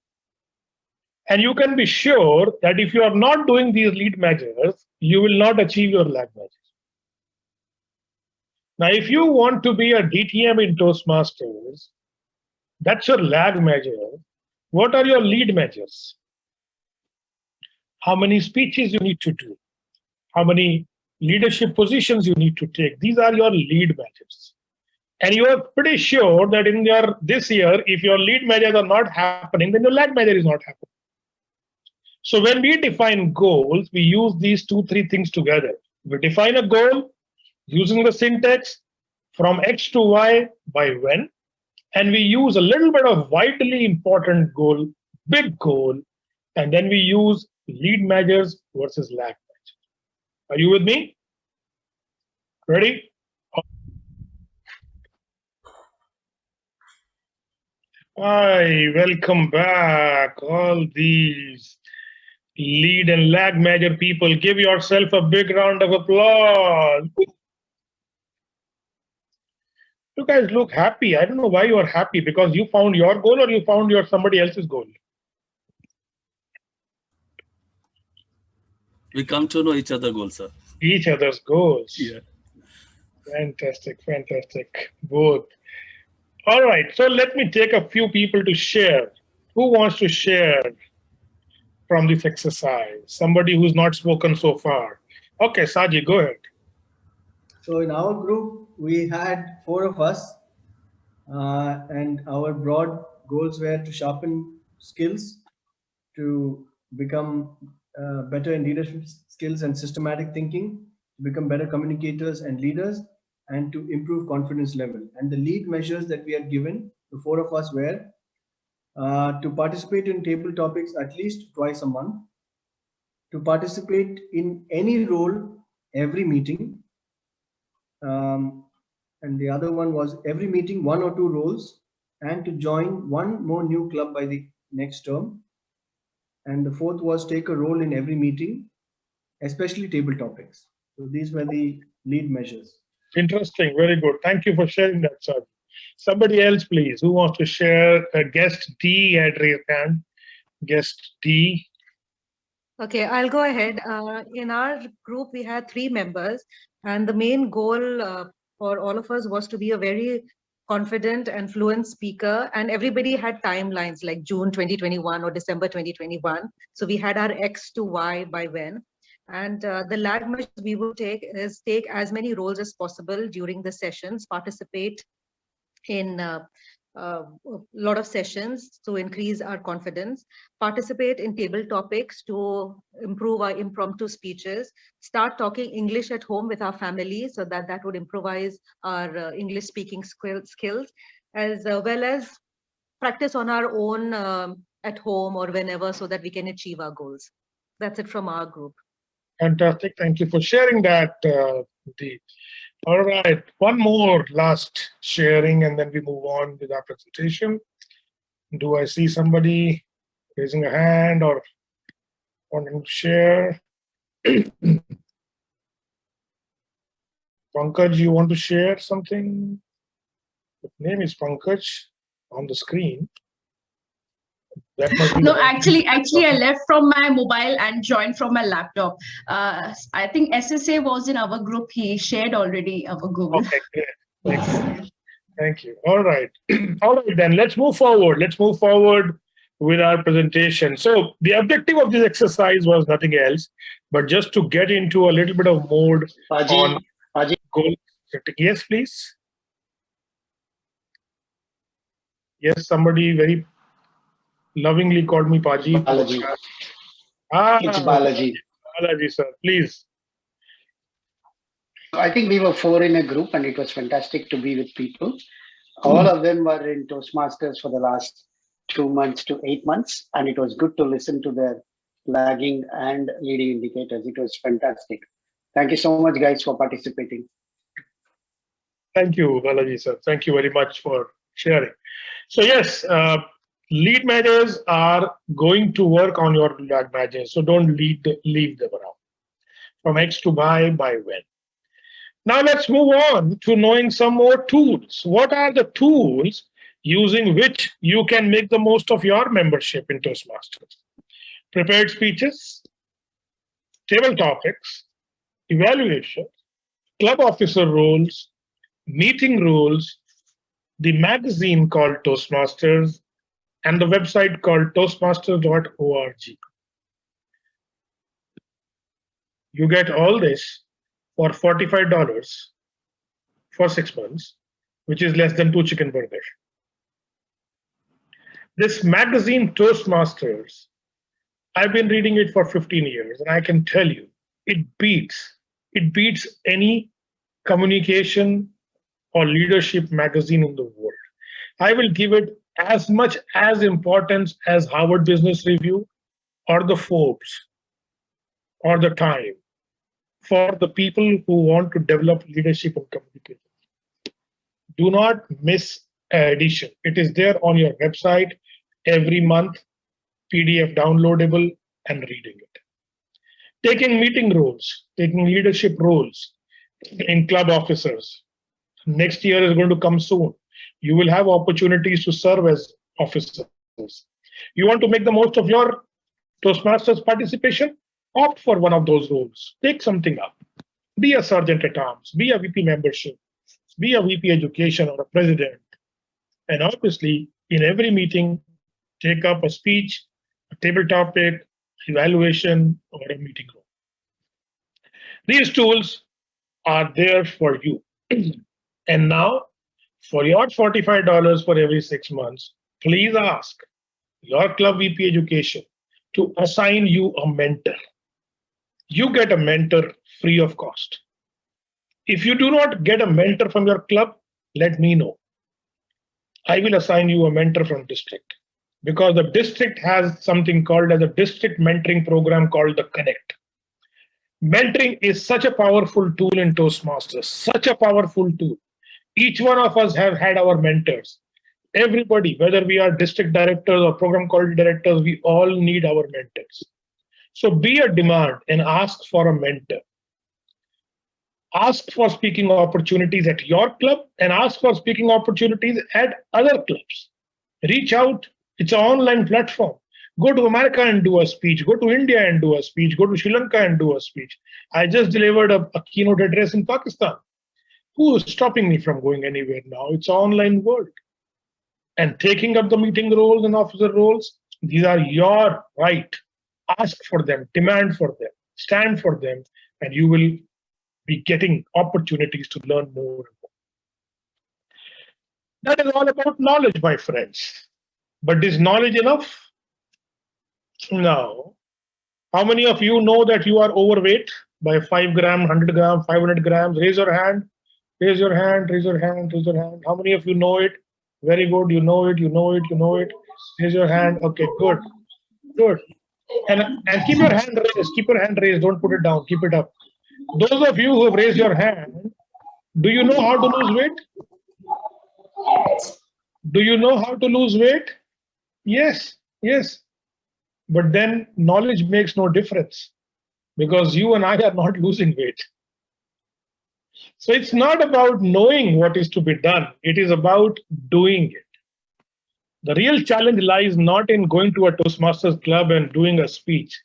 And you can be sure that if you are not doing these lead measures, you will not achieve your lag measures. Now, if you want to be a DTM in Toastmasters, that's your lag measure. What are your lead measures? How many speeches you need to do? How many leadership positions you need to take? These are your lead measures. And you are pretty sure that in this year, if your lead measures are not happening, then your lag measure is not happening. So when we define goals, we use these 2-3 things together. We define a goal using the syntax from X to Y by when, and we use a little bit of vitally important goal, big goal, and then we use lead measures versus lag measures. Are you with me? Ready? Hi, welcome back. All these lead and lag measure people, give yourself a big round of applause. You guys look happy. I don't know why you are happy, because you found your goal or you found somebody else's goal. We come to know each other's goals, sir. Each other's goals. Yeah. Fantastic, fantastic. Both. All right. So let me take a few people to share. Who wants to share from this exercise? Somebody who's not spoken so far. Okay, Saji, go ahead. So in our group, we had 4 of us, and our broad goals were to sharpen skills, to become better in leadership skills and systematic thinking, to become better communicators and leaders, and to improve confidence level. And the lead measures that we are given, the four of us were to participate in table topics at least twice a month, to participate in any role every meeting, and the other one was every meeting 1 or 2 roles, and to join one more new club by the next term. And the fourth was take a role in every meeting, especially table topics. So these were the lead measures. Interesting. Very good. Thank you for sharing that, sir. Somebody else, please, who wants to share? Guest D had raised hand. Guest D. Okay, I'll go ahead. In our group, we had 3 members, and the main goal for all of us was to be a very confident and fluent speaker, and everybody had timelines like June 2021 or December 2021. So we had our X to Y by when. And the lag measures we will take is take as many roles as possible during the sessions, participate in a lot of sessions to increase our confidence, participate in table topics to improve our impromptu speeches, start talking English at home with our family so that would improvise our English speaking skills, as well as practice on our own at home or whenever so that we can achieve our goals. That's it from our group. Fantastic. Thank you for sharing that, Dee. All right, one more last sharing and then we move on with our presentation. Do I see somebody raising a hand or wanting to share? Pankaj, you want to share something? The name is Pankaj on the screen. That must be No, actually, I left from my mobile and joined from my laptop. I think SSA was in our group. He shared already our Google. Okay, great. Thank you. All right. All right, then let's move forward. Let's move forward with our presentation. So the objective of this exercise was nothing else, but just to get into a little bit of mode on goal setting. Yes, please. Yes, somebody very lovingly called me Paji. Balaji. It's Balaji. Balaji, sir, please. I think we were 4 in a group and it was fantastic to be with people. All of them were in Toastmasters for the last 2 months to 8 months. And it was good to listen to their lagging and leading indicators. It was fantastic. Thank you so much, guys, for participating. Thank you, Balaji, sir. Thank you very much for sharing. So yes, lead managers are going to work on your lag managers. So don't leave them around. From X to Y, by when. Now let's move on to knowing some more tools. What are the tools using which you can make the most of your membership in Toastmasters? Prepared speeches, table topics, evaluation, club officer roles, meeting rules, the magazine called Toastmasters, and the website called toastmasters.org. You get all this for $45 for 6 months, which is less than 2 chicken burgers. This magazine Toastmasters, I've been reading it for 15 years, and I can tell you, it beats any communication or leadership magazine in the world. I will give it as much as importance as Harvard Business Review or the Forbes or the Time for the people who want to develop leadership and communication. Do not miss an edition. It is there on your website every month, PDF downloadable, and reading it. Taking meeting roles, taking leadership roles in club officers. Next year is going to come soon. You will have opportunities to serve as officers. You want to make the most of your Toastmasters participation? Opt for one of those roles. Take something up. Be a sergeant at arms, be a VP membership, be a VP education or a president. And obviously, in every meeting, take up a speech, a table topic, evaluation, or a meeting room. These tools are there for you. And now, for your $45 for every 6 months, please ask your club VP Education to assign you a mentor. You get a mentor free of cost. If you do not get a mentor from your club, let me know. I will assign you a mentor from district, because the district has something called as a district mentoring program called the Connect. Mentoring is such a powerful tool in Toastmasters, such a powerful tool. Each one of us have had our mentors. Everybody, whether we are district directors or program quality directors, we all need our mentors. So be a demand and ask for a mentor. Ask for speaking opportunities at your club and ask for speaking opportunities at other clubs. Reach out. It's an online platform. Go to America and do a speech. Go to India and do a speech. Go to Sri Lanka and do a speech. I just delivered a keynote address in Pakistan. Who is stopping me from going anywhere now? It's an online world. And taking up the meeting roles and officer roles, these are your right. Ask for them, demand for them, stand for them, and you will be getting opportunities to learn more and more. That is all about knowledge, my friends. But is knowledge enough? No. How many of you know that you are overweight by 5 grams, 100 grams, 500 grams? Raise your hand. Raise your hand, raise your hand, raise your hand. How many of you know it? Very good. You know it, you know it, you know it. Raise your hand. Okay, good. Good. And keep your hand raised. Keep your hand raised. Don't put it down. Keep it up. Those of you who have raised your hand, do you know how to lose weight? Do you know how to lose weight? Yes, yes. But then knowledge makes no difference because you and I are not losing weight. So it's not about knowing what is to be done. It is about doing it. The real challenge lies not in going to a Toastmasters club and doing a speech.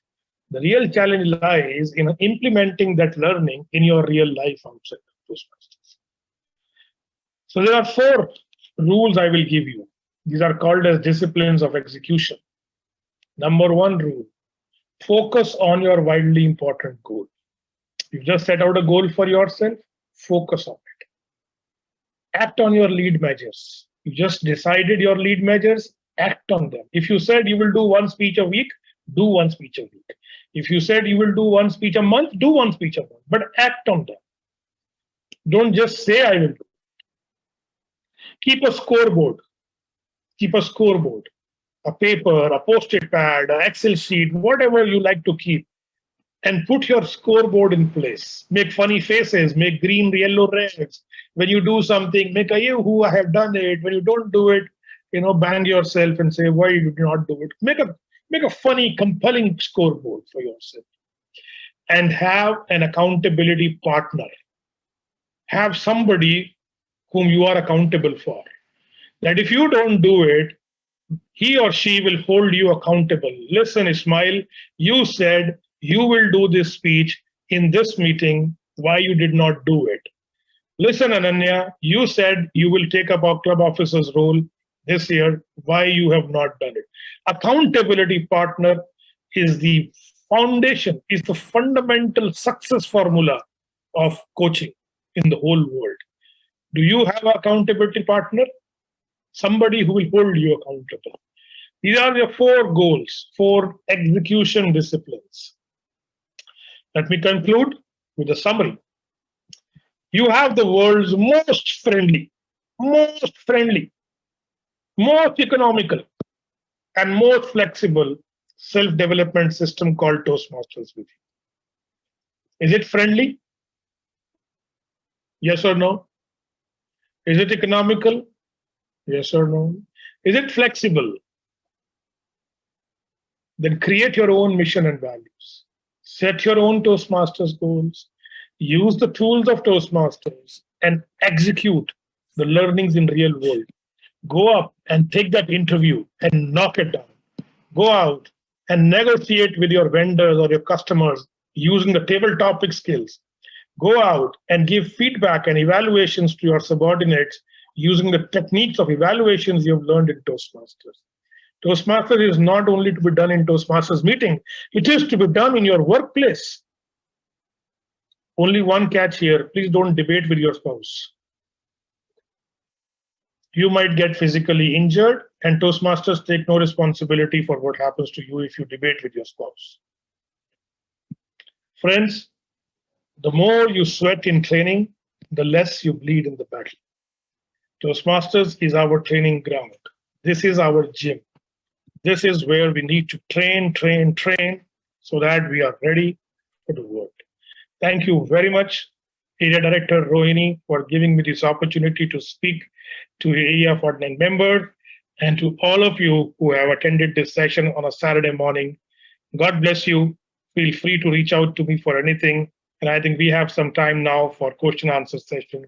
The real challenge lies in implementing that learning in your real life outside of Toastmasters. So there are 4 rules I will give you. These are called as disciplines of execution. Number 1 rule, focus on your widely important goal. You just set out a goal for yourself, focus on it. Act on your lead measures. You just decided your lead measures, act on them. If you said you will do 1 speech a week, do 1 speech a week. If you said you will do 1 speech a month, do 1 speech a month, but act on them. Don't just say I will do. Keep a scoreboard. Keep a scoreboard, a paper, a post-it pad, an Excel sheet, whatever you like to keep, and put your scoreboard in place. Make funny faces, make green, yellow, reds. When you do something, make a yoo-hoo, I have done it. When you don't do it, bang yourself and say, why you did not do it? Make a funny, compelling scoreboard for yourself. And have an accountability partner. Have somebody whom you are accountable for. That if you don't do it, he or she will hold you accountable. Listen, Ismail, you said you will do this speech in this meeting. Why you did not do it? Listen, Ananya, you said you will take up our club officer's role this year. Why you have not done it? Accountability partner is the foundation, is the fundamental success formula of coaching in the whole world. Do you have an accountability partner? Somebody who will hold you accountable. These are the 4 goals, 4 execution disciplines. Let me conclude with a summary. You have the world's most friendly, most economical, and most flexible self-development system called Toastmasters with you. Is it friendly? Yes or no? Is it economical? Yes or no? Is it flexible? Then create your own mission and values. Set your own Toastmasters goals. Use the tools of Toastmasters and execute the learnings in real world. Go up and take that interview and knock it down. Go out and negotiate with your vendors or your customers using the table topic skills. Go out and give feedback and evaluations to your subordinates using the techniques of evaluations you've learned in Toastmasters. Toastmasters is not only to be done in Toastmasters meeting, it is to be done in your workplace. Only one catch here, please don't debate with your spouse. You might get physically injured, and Toastmasters take no responsibility for what happens to you if you debate with your spouse. Friends, the more you sweat in training, the less you bleed in the battle. Toastmasters is our training ground. This is our gym. This is where we need to train so that we are ready for the world. Thank you very much, Area Director Rohini, for giving me this opportunity to speak to Area 49 members and to all of you who have attended this session on a Saturday morning. God bless you. Feel free to reach out to me for anything. And I think we have some time now for question answer session.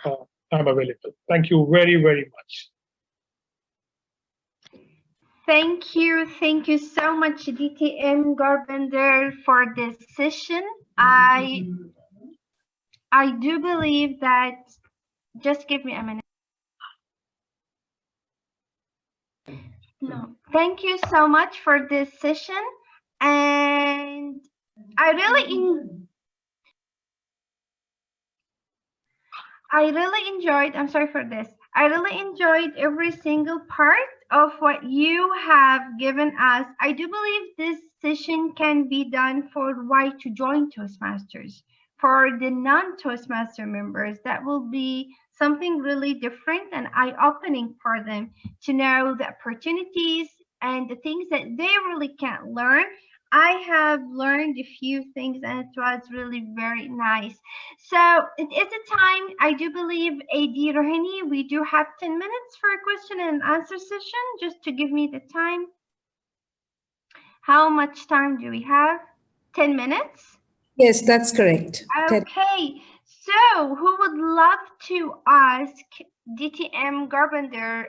I'm available. Thank you very, very much. Thank you so much, DTM Gurbinder, for this session. I do believe that, just give me a minute. No, thank you so much for this session, and I really enjoyed. I'm sorry for this. I really enjoyed every single part of what you have given us. I do believe this session can be done for why to join Toastmasters. For the non-Toastmaster members, that will be something really different and eye-opening for them to know the opportunities and the things that they really can't learn. I have learned a few things and it was really very nice. So it is a time, I do believe, AD Rohini, we do have 10 minutes for a question and answer session, just to give me the time. How much time do we have? 10 minutes? Yes, that's correct. Okay, so who would love to ask DTM Gurbinder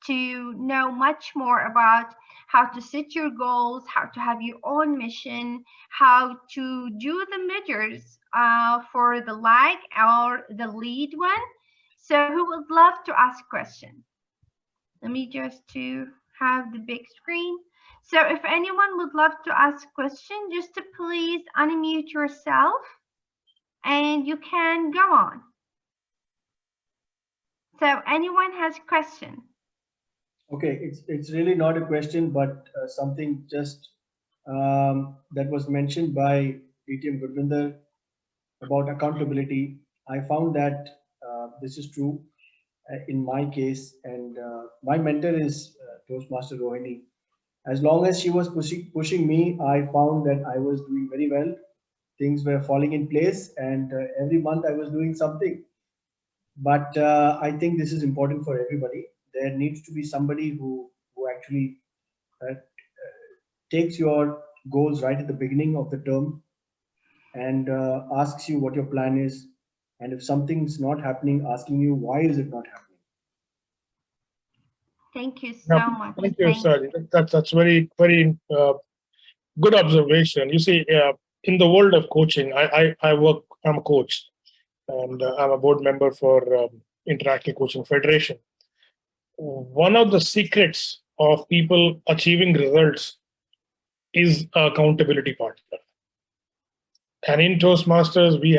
to know much more about how to set your goals, how to have your own mission, how to do the measures for the like or the lead one? So who would love to ask question? Let me just to have the big screen. So if anyone would love to ask question, just to please unmute yourself and you can go on. So anyone has question? Okay, it's really not a question, but something just that was mentioned by DTM Gurbinder about accountability. I found that this is true in my case, and my mentor is Toastmaster Rohini. As long as she was pushing me, I found that I was doing very well. Things were falling in place, and every month I was doing something. But I think this is important for everybody. There needs to be somebody who actually takes your goals right at the beginning of the term and asks you what your plan is. And if something's not happening, asking you why is it not happening. Thank you so much. Thank you, sir. That's very, very good observation. You see, in the world of coaching, I'm a coach, and I'm a board member for Interactive Coaching Federation. One of the secrets of people achieving results is accountability partner. And in Toastmasters, we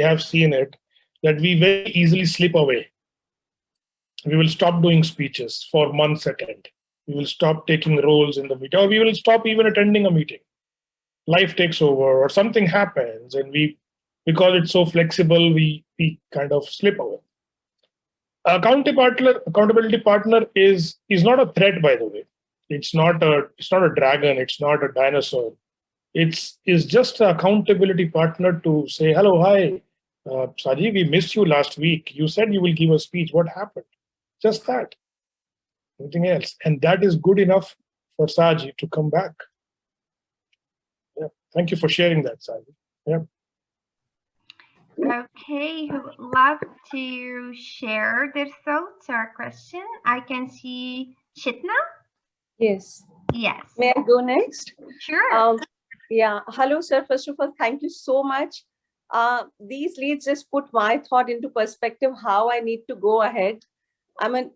have seen it that we very easily slip away. We will stop doing speeches for months at end. We will stop taking roles in the meeting, or we will stop even attending a meeting. Life takes over, or something happens, and because it's so flexible, we kind of slip away. Accountability partner is not a threat, by the way. It's not a dragon. It's not a dinosaur. It's just an accountability partner to say, hello, hi, Saji, we missed you last week. You said you will give a speech. What happened? Just that. Nothing else. And that is good enough for Saji to come back. Yeah. Thank you for sharing that, Saji. Yeah. Okay, who would love to share their thoughts or question? I can see Chitna. Yes. Yes. May I go next? Sure. Yeah. Hello, sir. First of all, thank you so much. These leads just put my thought into perspective, how I need to go ahead. I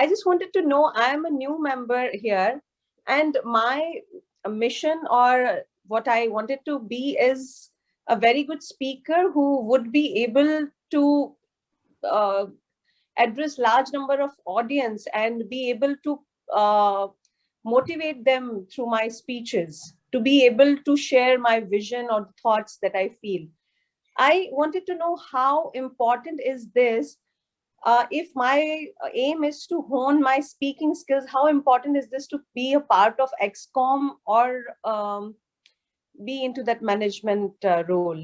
just wanted to know, I'm a new member here, and my mission or what I wanted to be is a very good speaker who would be able to address large number of audience and be able to motivate them through my speeches, to be able to share my vision or thoughts that I feel. I wanted to know how important is this? If my aim is to hone my speaking skills, how important is this to be a part of XCOM or be into that management role?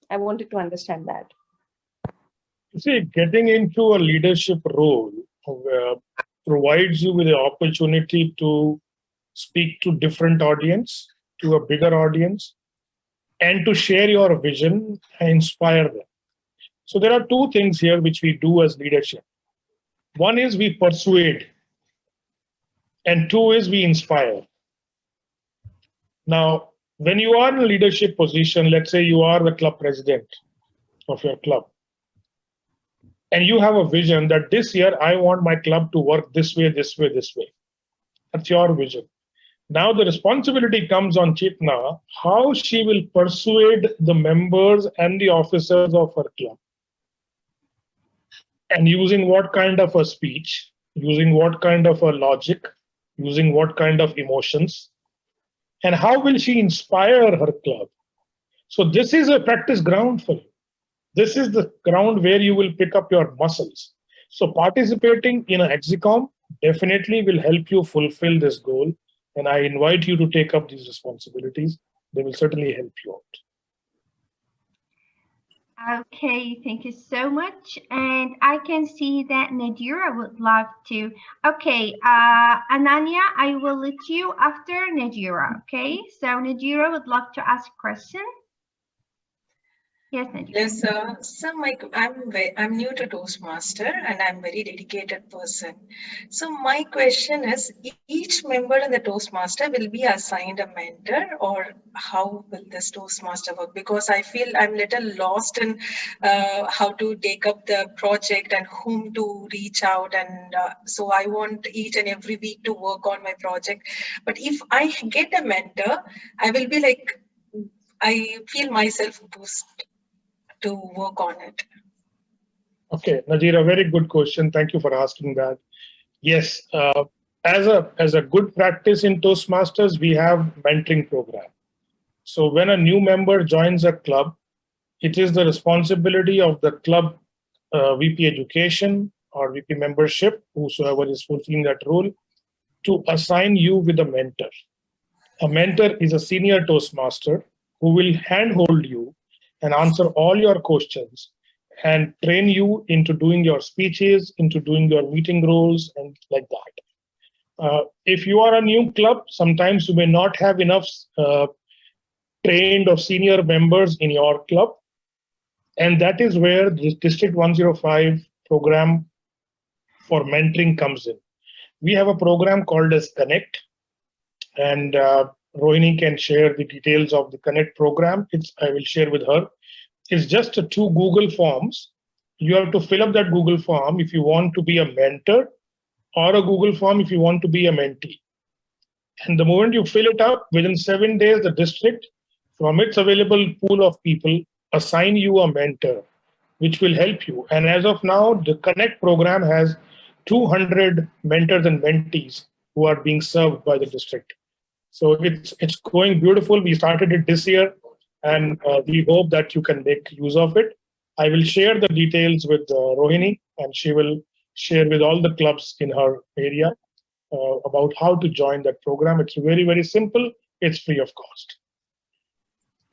I wanted to understand that. You see, getting into a leadership role provides you with the opportunity to speak to different audience, to a bigger audience, and to share your vision and inspire them. So there are two things here which we do as leadership. One is we persuade, and two is we inspire. Now, when you are in a leadership position, let's say you are the club president of your club, and you have a vision that this year I want my club to work this way, this way, this way. That's your vision. Now the responsibility comes on Chitna, how she will persuade the members and the officers of her club. And using what kind of a speech, using what kind of a logic, using what kind of emotions, and how will she inspire her club? So this is a practice ground for you. This is the ground where you will pick up your muscles. So participating in an XCOM definitely will help you fulfill this goal. And I invite you to take up these responsibilities. They will certainly help you out. Okay, thank you so much. And I can see that Nadira would love to. Okay, Ananya, I will let you after Nadira. Okay, so Nadira would love to ask a question. Yes, Nadira. Yes, sir. So I'm new to Toastmaster and I'm very dedicated person. So my question is, each member in the Toastmaster will be assigned a mentor, or how will this Toastmaster work? Because I feel I'm little lost in how to take up the project and whom to reach out. And so I want each and every week to work on my project. But if I get a mentor, I will be like, I feel myself boost to work on it. Okay, Najira, very good question. Thank you for asking that. Yes, as a good practice in Toastmasters, we have mentoring program. So when a new member joins a club, it is the responsibility of the club VP Education or VP Membership, whosoever is fulfilling that role, to assign you with a mentor. A mentor is a senior Toastmaster who will handhold you and answer all your questions and train you into doing your speeches, into doing your meeting roles, and like that. If you are a new club, sometimes you may not have enough trained or senior members in your club. And that is where the District 105 program for mentoring comes in. We have a program called as Connect, and Rohini can share the details of the Connect program. I will share with her. It's just 2 Google forms. You have to fill up that Google form if you want to be a mentor, or a Google form if you want to be a mentee. And the moment you fill it up, within 7 days, the district, from its available pool of people, assign you a mentor, which will help you. And as of now, the Connect program has 200 mentors and mentees who are being served by the district. So it's going beautiful. We started it this year, and we hope that you can make use of it. I will share the details with Rohini, and she will share with all the clubs in her area about how to join that program. It's very, very simple. It's free of cost.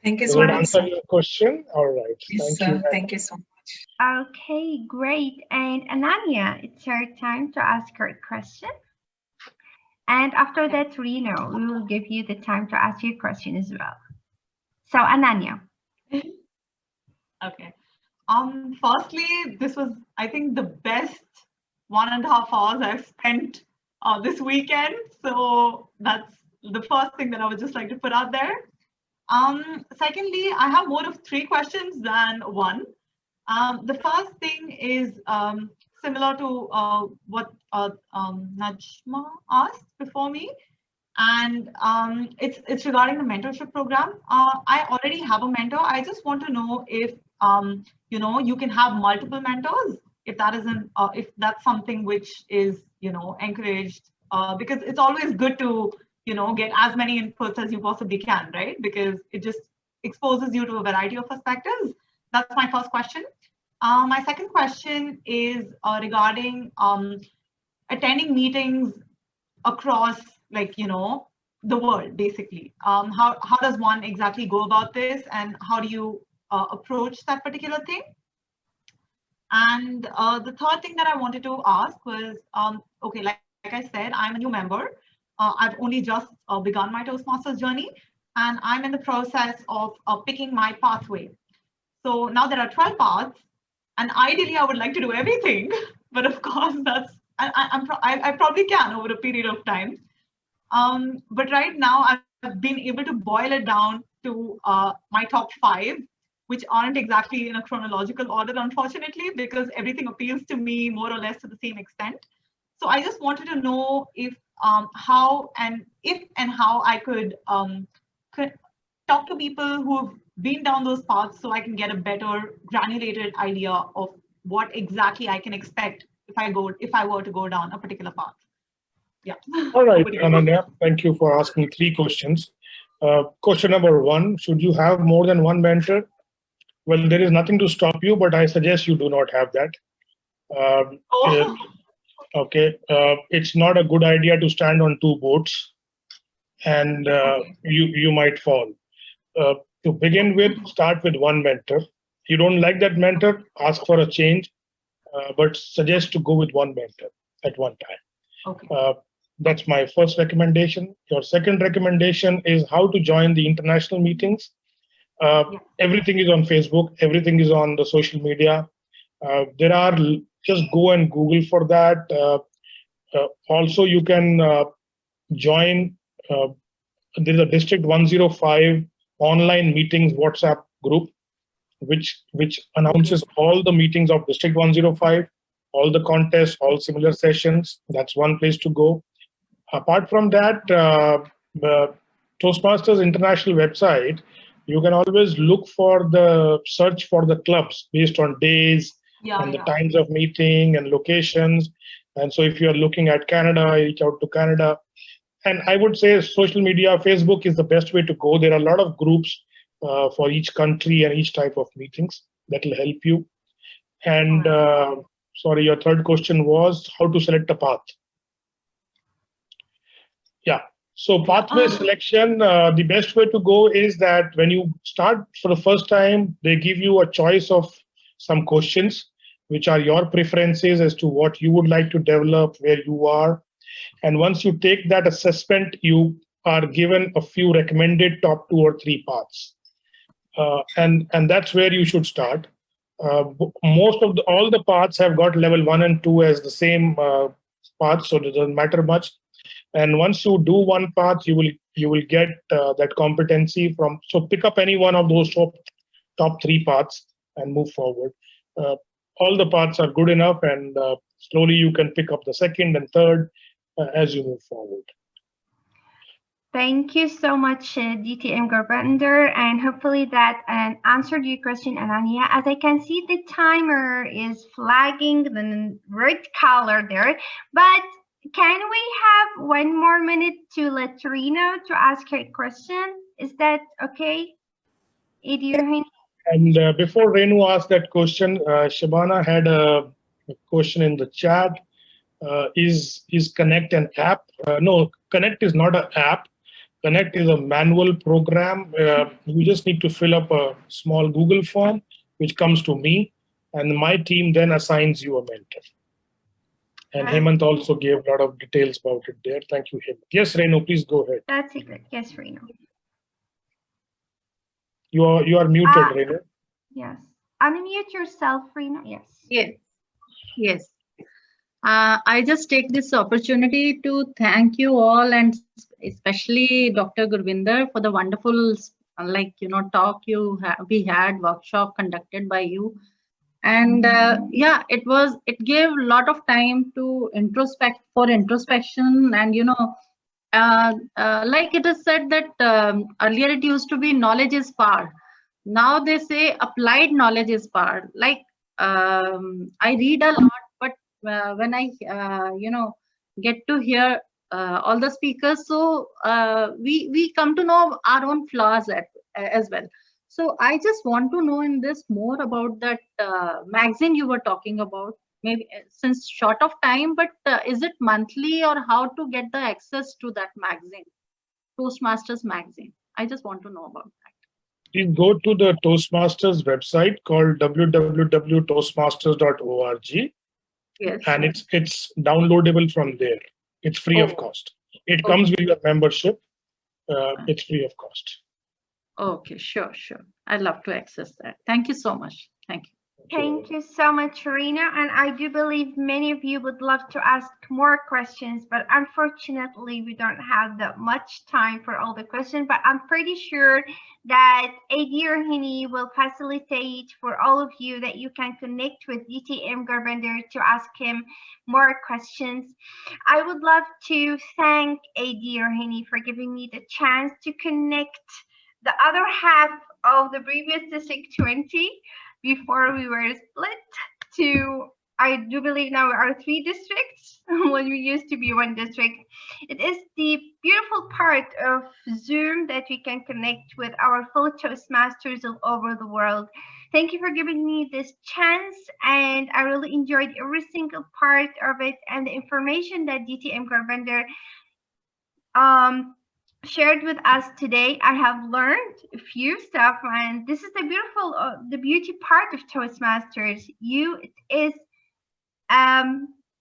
Thank you Does so that much. answer your question? All right. Yes, Thank you. Thank you so much. Okay, great. And Ananya, it's her time to ask her question. And after that, Reno, we will give you the time to ask your question as well. So Ananya. Okay. Firstly, this was, I think, the best 1.5 hours I've spent this weekend. So that's the first thing that I would just like to put out there. Secondly, I have more of 3 questions than 1. The first thing is similar to what Najma asked before me, and it's regarding the mentorship program. I already have a mentor. I just want to know if you can have multiple mentors, if that isn't, if that's something which is, encouraged, because it's always good to, get as many inputs as you possibly can, right? Because it just exposes you to a variety of perspectives. That's my first question. My second question is regarding attending meetings across, like, the world, basically. How does one exactly go about this, and how do you approach that particular thing? And the third thing that I wanted to ask was, okay, like I said, I'm a new member. I've only just begun my Toastmasters journey, and I'm in the process of picking my pathway. So now there are 12 paths, and ideally I would like to do everything, but of course I probably can over a period of time. But right now I've been able to boil it down to my top 5, which aren't exactly in a chronological order, unfortunately, because everything appeals to me more or less to the same extent. So I just wanted to know if how I could talk to people who have been down those paths, so I can get a better granulated idea of what exactly I can expect if I were to go down a particular path. Yeah. All right, Ananya, thank you for asking 3 questions. Question number 1, should you have more than one mentor? Well, there is nothing to stop you, but I suggest you do not have that. Okay, it's not a good idea to stand on 2 boats, and you might fall. To begin with, start with one mentor. You don't like that mentor, ask for a change, but suggest to go with one mentor at one time. Okay. That's my first recommendation. Your second recommendation is how to join the international meetings. Everything is on Facebook, everything is on the social media. There are, just go and Google for that. Also, you can join, there's a District 105 online meetings WhatsApp group, which announces all the meetings of District 105, all the contests, all similar sessions. That's one place to go. Apart from that, Toastmasters International website, you can always look for the search for the clubs based on days and the times of meeting and locations. And so if you're looking at Canada, reach out to Canada. And I would say social media, Facebook is the best way to go. There are a lot of groups for each country and each type of meetings that will help you. And sorry, your third question was how to select a path. Yeah. So pathway selection, the best way to go is that when you start for the first time, they give you a choice of some questions, which are your preferences as to what you would like to develop, where you are. And once you take that assessment, you are given a few recommended top 2 or 3 paths. And that's where you should start. Most of all the paths have got level 1 and 2 as the same path, so it doesn't matter much. And once you do one path, you will get that competency from. So pick up any one of those top 3 paths and move forward. All the paths are good enough, and slowly you can pick up the second and third as you move forward. Thank you so much, DTM Gurbinder, and hopefully that answered your question, Ananya. As I can see, the timer is flagging the red color there, but can we have 1 more minute to let Reno to ask her question? Is that okay? And before Renu asked that question, Shabana had a question in the chat. Is Connect an app? No, Connect is not an app. Connect is a manual program. You just need to fill up a small Google form, which comes to me, and my team then assigns you a mentor. And Hemant also gave a lot of details about it there. Thank you, Hemant. Yes, Renu, please go ahead. That's it. Yes, Renu. You are muted, Renu. Yes. Unmute yourself, Renu. Yes. Yes. I just take this opportunity to thank you all, and especially Dr. Gurbinder, for the wonderful, talk we had, workshop conducted by you. And yeah, it gave a lot of time to introspection, and like it is said that earlier it used to be knowledge is power. Now they say applied knowledge is power. Like I read a lot, but when I get to hear all the speakers, so we come to know our own flaws as well. So I just want to know in this more about that magazine you were talking about. Maybe since short of time, but is it monthly or how to get the access to that magazine, Toastmasters magazine? I just want to know about that. Please go to the Toastmasters website called www.toastmasters.org. Yes. And it's downloadable from there. It's free of cost. It comes with your membership. It's free of cost. Okay, sure. I'd love to access that. Thank you so much. Thank you. Thank you so much, Reena. And I do believe many of you would love to ask more questions, but unfortunately, we don't have that much time for all the questions. But I'm pretty sure that AD Rohini will facilitate for all of you that you can connect with DTM Gurbinder to ask him more questions. I would love to thank AD Rohini for giving me the chance to connect the other half of the previous District 20 before we were split to, I do believe now we are 3 districts when we used to be 1 district. It is the beautiful part of Zoom that we can connect with our fellow Toastmasters all over the world. Thank you for giving me this chance, and I really enjoyed every single part of it and the information that DTM Gurbinder shared with us today. I have learned a few stuff, and this is the beauty part of Toastmasters. It is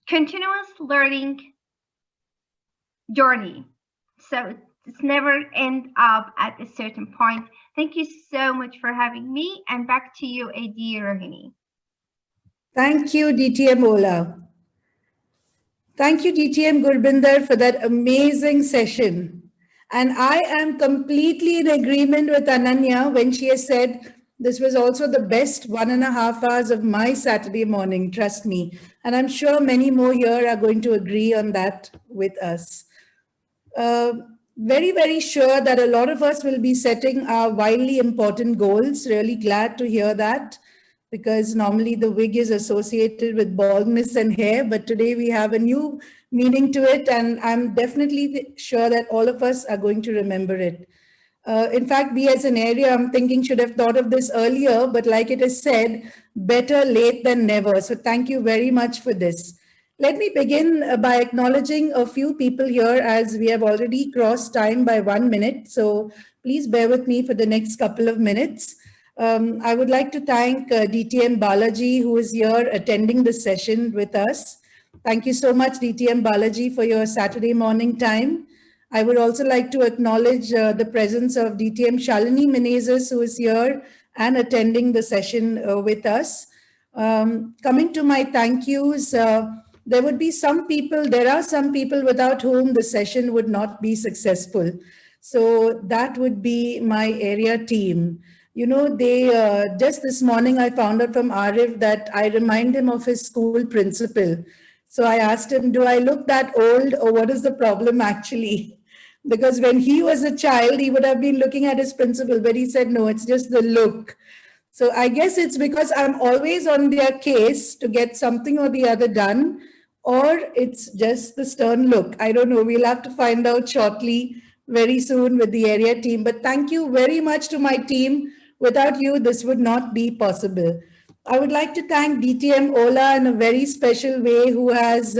continuous learning journey, so it's never end up at a certain point. Thank you so much for having me, and back to you, AD Rohini. Thank you, DTM Ola. Thank you, DTM Gurbinder, for that amazing session. And I am completely in agreement with Ananya when she has said this was also the best 1.5 hours of my Saturday morning, trust me. And I'm sure many more here are going to agree on that with us. Very, very sure that a lot of us will be setting our wildly important goals. Really glad to hear that, because normally the wig is associated with baldness and hair, but today we have a new meaning to it, and I'm definitely sure that all of us are going to remember it. In fact, we as an area, I'm thinking, should have thought of this earlier, but like it is said, better late than never. So thank you very much for this. Let me begin by acknowledging a few people here, as we have already crossed time by 1 minute. So please bear with me for the next couple of minutes. I would like to thank DTM Balaji, who is here attending the session with us. Thank you so much, DTM Balaji, for your Saturday morning time. I would also like to acknowledge the presence of DTM Shalini Menezes, who is here and attending the session with us. Coming to my thank yous, there are some people without whom the session would not be successful. So that would be my area team. You know, just this morning I found out from Arif that I remind him of his school principal. So I asked him, do I look that old, or what is the problem actually? Because when he was a child, he would have been looking at his principal, but he said, no, it's just the look. So I guess it's because I'm always on their case to get something or the other done, or it's just the stern look. I don't know. We'll have to find out shortly, very soon, with the area team. But thank you very much to my team. Without you, this would not be possible. I would like to thank DTM Ola in a very special way, who has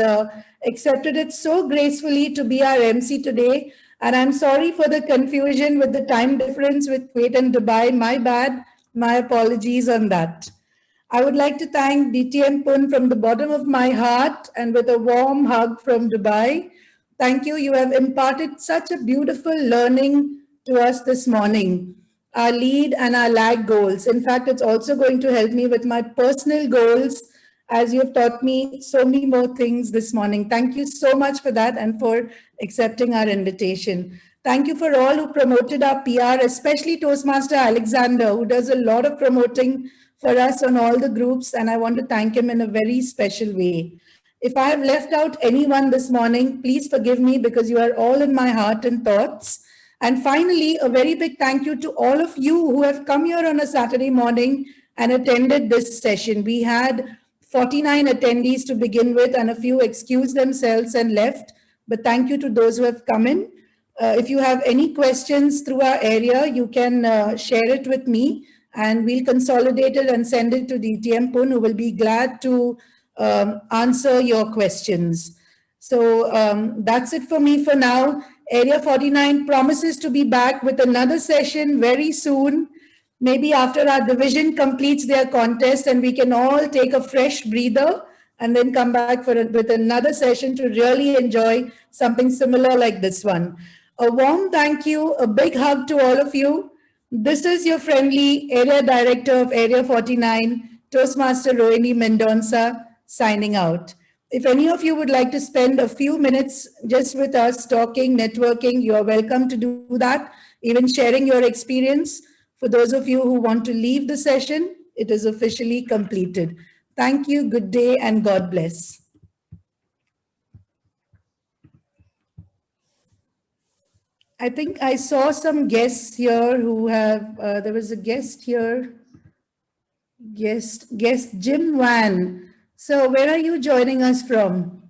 accepted it so gracefully to be our MC today. And I'm sorry for the confusion with the time difference with Kuwait and Dubai. My bad. My apologies on that. I would like to thank DTM Punn from the bottom of my heart, and with a warm hug from Dubai. Thank you. You have imparted such a beautiful learning to us this morning. Our lead and our lag goals. In fact, it's also going to help me with my personal goals, as you've taught me so many more things this morning. Thank you so much for that and for accepting our invitation. Thank you for all who promoted our PR, especially Toastmaster Alexander, who does a lot of promoting for us on all the groups, and I want to thank him in a very special way. If I have left out anyone this morning, please forgive me, because you are all in my heart and thoughts. And finally, a very big thank you to all of you who have come here on a Saturday morning and attended this session. We had 49 attendees to begin with, and a few excused themselves and left. But thank you to those who have come in. If you have any questions through our area, you can share it with me, and we'll consolidate it and send it to DTM Punn, who will be glad to answer your questions. So that's it for me for now. Area 49 promises to be back with another session very soon, maybe after our division completes their contest and we can all take a fresh breather and then come back with another session to really enjoy something similar like this one. A warm thank you, a big hug to all of you. This is your friendly Area Director of Area 49, Toastmaster Rohini Mendonca, signing out. If any of you would like to spend a few minutes just with us talking, networking, you're welcome to do that, even sharing your experience. For those of you who want to leave the session, it is officially completed. Thank you, good day, and God bless. I think I saw some guests here who have, there was a guest here, guest Jim Wan. So where are you joining us from?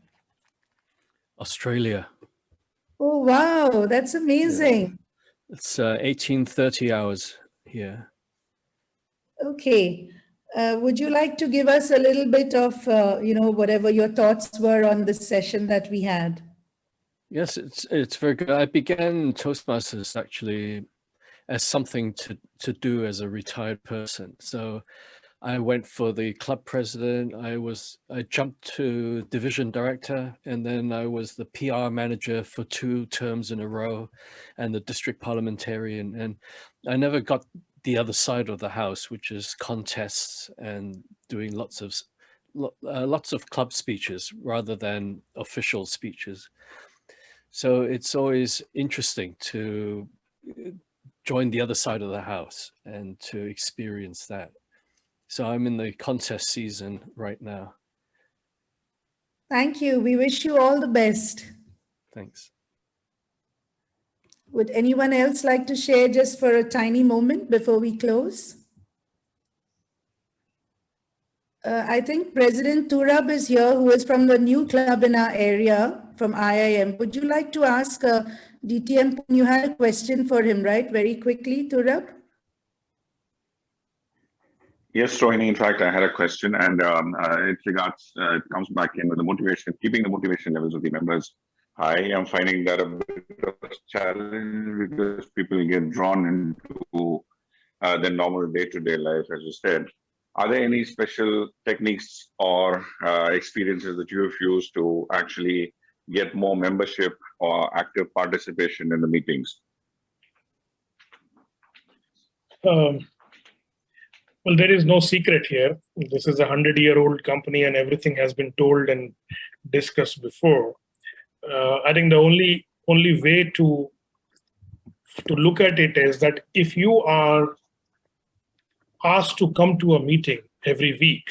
Australia. Oh, wow, that's amazing. Yeah. It's 18:30 hours here. Okay. Would you like to give us a little bit of, whatever your thoughts were on this session that we had? Yes, it's very good. I began Toastmasters actually as something to do as a retired person. So I went for the club president. I jumped to division director, and then I was the PR manager for 2 terms in a row, and the district parliamentarian. And I never got the other side of the house, which is contests and doing lots of club speeches rather than official speeches. So it's always interesting to join the other side of the house and to experience that. So I'm in the contest season right now. Thank you. We wish you all the best. Thanks. Would anyone else like to share just for a tiny moment before we close? I think President Turab is here, who is from the new club in our area, from IIM. Would you like to ask DTM? You had a question for him, right? Very quickly, Turab. Yes, Rohini, in fact, I had a question, and it comes back in with the motivation, keeping the motivation levels of the members high. I'm finding that a bit of a challenge because people get drawn into their normal day-to-day life, as you said. Are there any special techniques or experiences that you have used to actually get more membership or active participation in the meetings? Well, there is no secret here. This is a 100-year-old company and everything has been told and discussed before. I think the only way to look at it is that if you are asked to come to a meeting every week,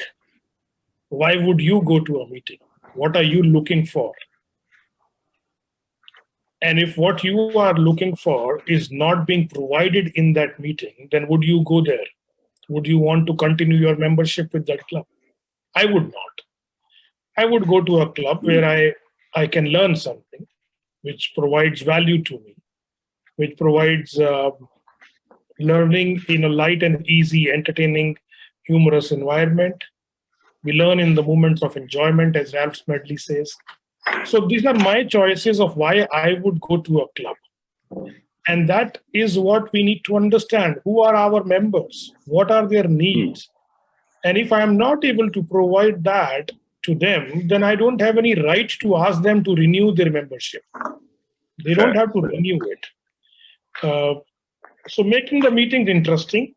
why would you go to a meeting? What are you looking for? And if what you are looking for is not being provided in that meeting, then would you go there? Would you want to continue your membership with that club? I would not. I would go to a club where I can learn something, which provides value to me, which provides learning in a light and easy, entertaining, humorous environment. We learn in the moments of enjoyment, as Ralph Smedley says. So these are my choices of why I would go to a club. And that is what we need to understand. Who are our members? What are their needs? And if I am not able to provide that to them, then I don't have any right to ask them to renew their membership. They don't have to renew it. So making the meetings interesting,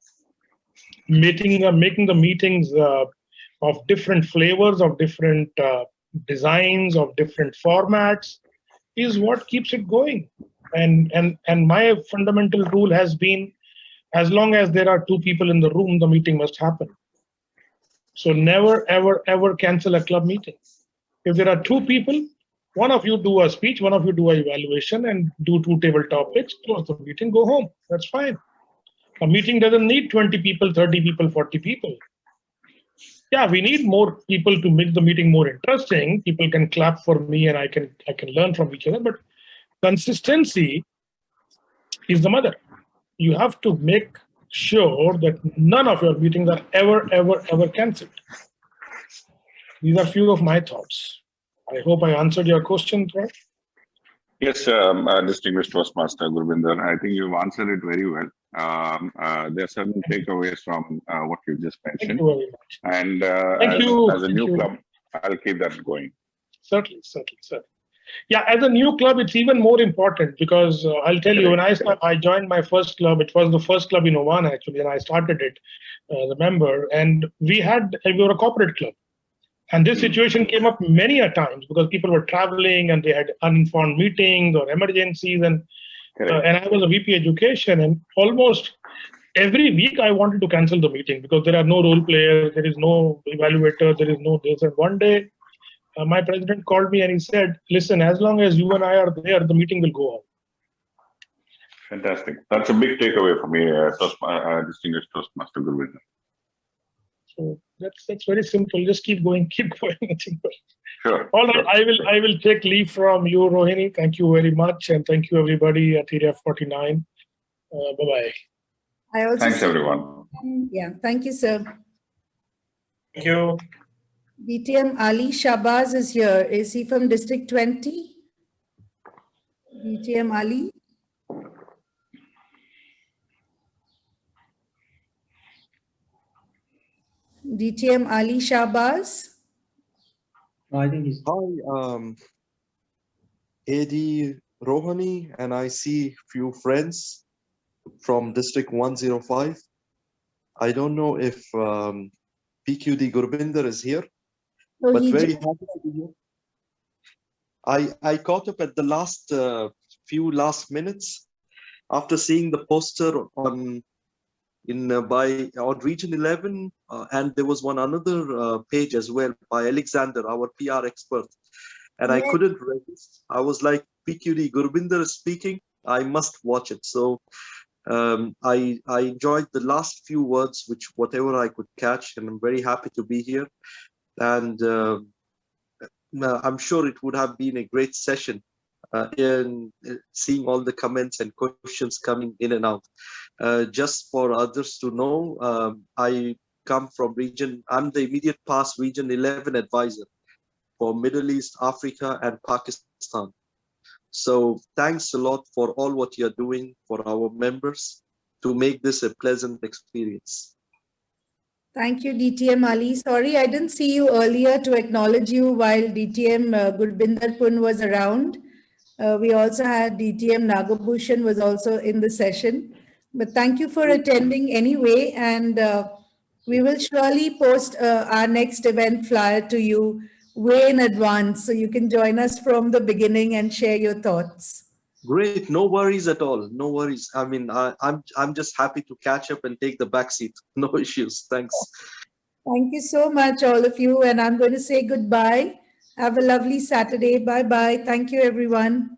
making the meetings of different flavors, of different designs, of different formats is what keeps it going. And my fundamental rule has been, as long as there are 2 people in the room, the meeting must happen. So never, ever, ever cancel a club meeting. If there are 2 people, one of you do a speech, one of you do an evaluation and do 2 table topics, close the meeting, go home. That's fine. A meeting doesn't need 20 people, 30 people, 40 people. Yeah, we need more people to make the meeting more interesting. People can clap for me and I can learn from each other, but consistency is the mother. You have to make sure that none of your meetings are ever cancelled. These are few of my thoughts. I hope I answered your question, Troy. Yes, distinguished Toastmaster Gurbinder, I think you've answered it very well. There are certain takeaways from what you just mentioned. Thank you very much. And as a new club, I'll keep that going. Certainly. Yeah, as a new club, it's even more important because I'll tell you, when I joined my first club, it was the first club in Oman actually, and I started it as a member. And we were a corporate club. And this situation came up many a times because people were traveling and they had uninformed meetings or emergencies. And I was a VP education, and almost every week I wanted to cancel the meeting because there are no role players, there is no evaluator, there is no this. And one day, my president called me and he said, listen, as long as you and I are there, the meeting will go on. Fantastic. That's a big takeaway for me, distinguished Toastmaster Gurbinder. So that's very simple. Just keep going. Sure. All right. I will take leave from you, Rohini. Thank you very much. And thank you everybody at Area 49. Bye-bye. Thanks everyone. Yeah, thank you, sir. Thank you. DTM Ali Shabazz is here. Is he from District 20? DTM Ali? DTM Ali Shabazz? I think he's... Hi, AD Rohani, and I see few friends from District 105. I don't know if PQD Gurbinder is here, but very happy to be here. I caught up at the last few minutes after seeing the poster on Region 11, and there was one other page as well by Alexander, our PR expert, and I couldn't resist. I was like, PQD Gurbinder is speaking, I must watch it. So I enjoyed the last few words, whatever I could catch, and I'm very happy to be here. And I'm sure it would have been a great session in seeing all the comments and questions coming in and out. Just for others to know, I come from I'm the immediate past Region 11 advisor for Middle East, Africa, and Pakistan. So thanks a lot for all what you're doing for our members to make this a pleasant experience. Thank you, DTM Ali. Sorry, I didn't see you earlier to acknowledge you while DTM Gurbinder Punn was around. We also had DTM Nagabhushan was also in the session. But thank you for attending anyway. And we will surely post our next event flyer to you way in advance, so you can join us from the beginning and share your thoughts. Great, no worries at all. No worries. I mean, I'm just happy to catch up and take the back seat. No issues. Thanks. Thank you so much, all of you. And I'm going to say goodbye. Have a lovely Saturday. Bye-bye. Thank you, everyone.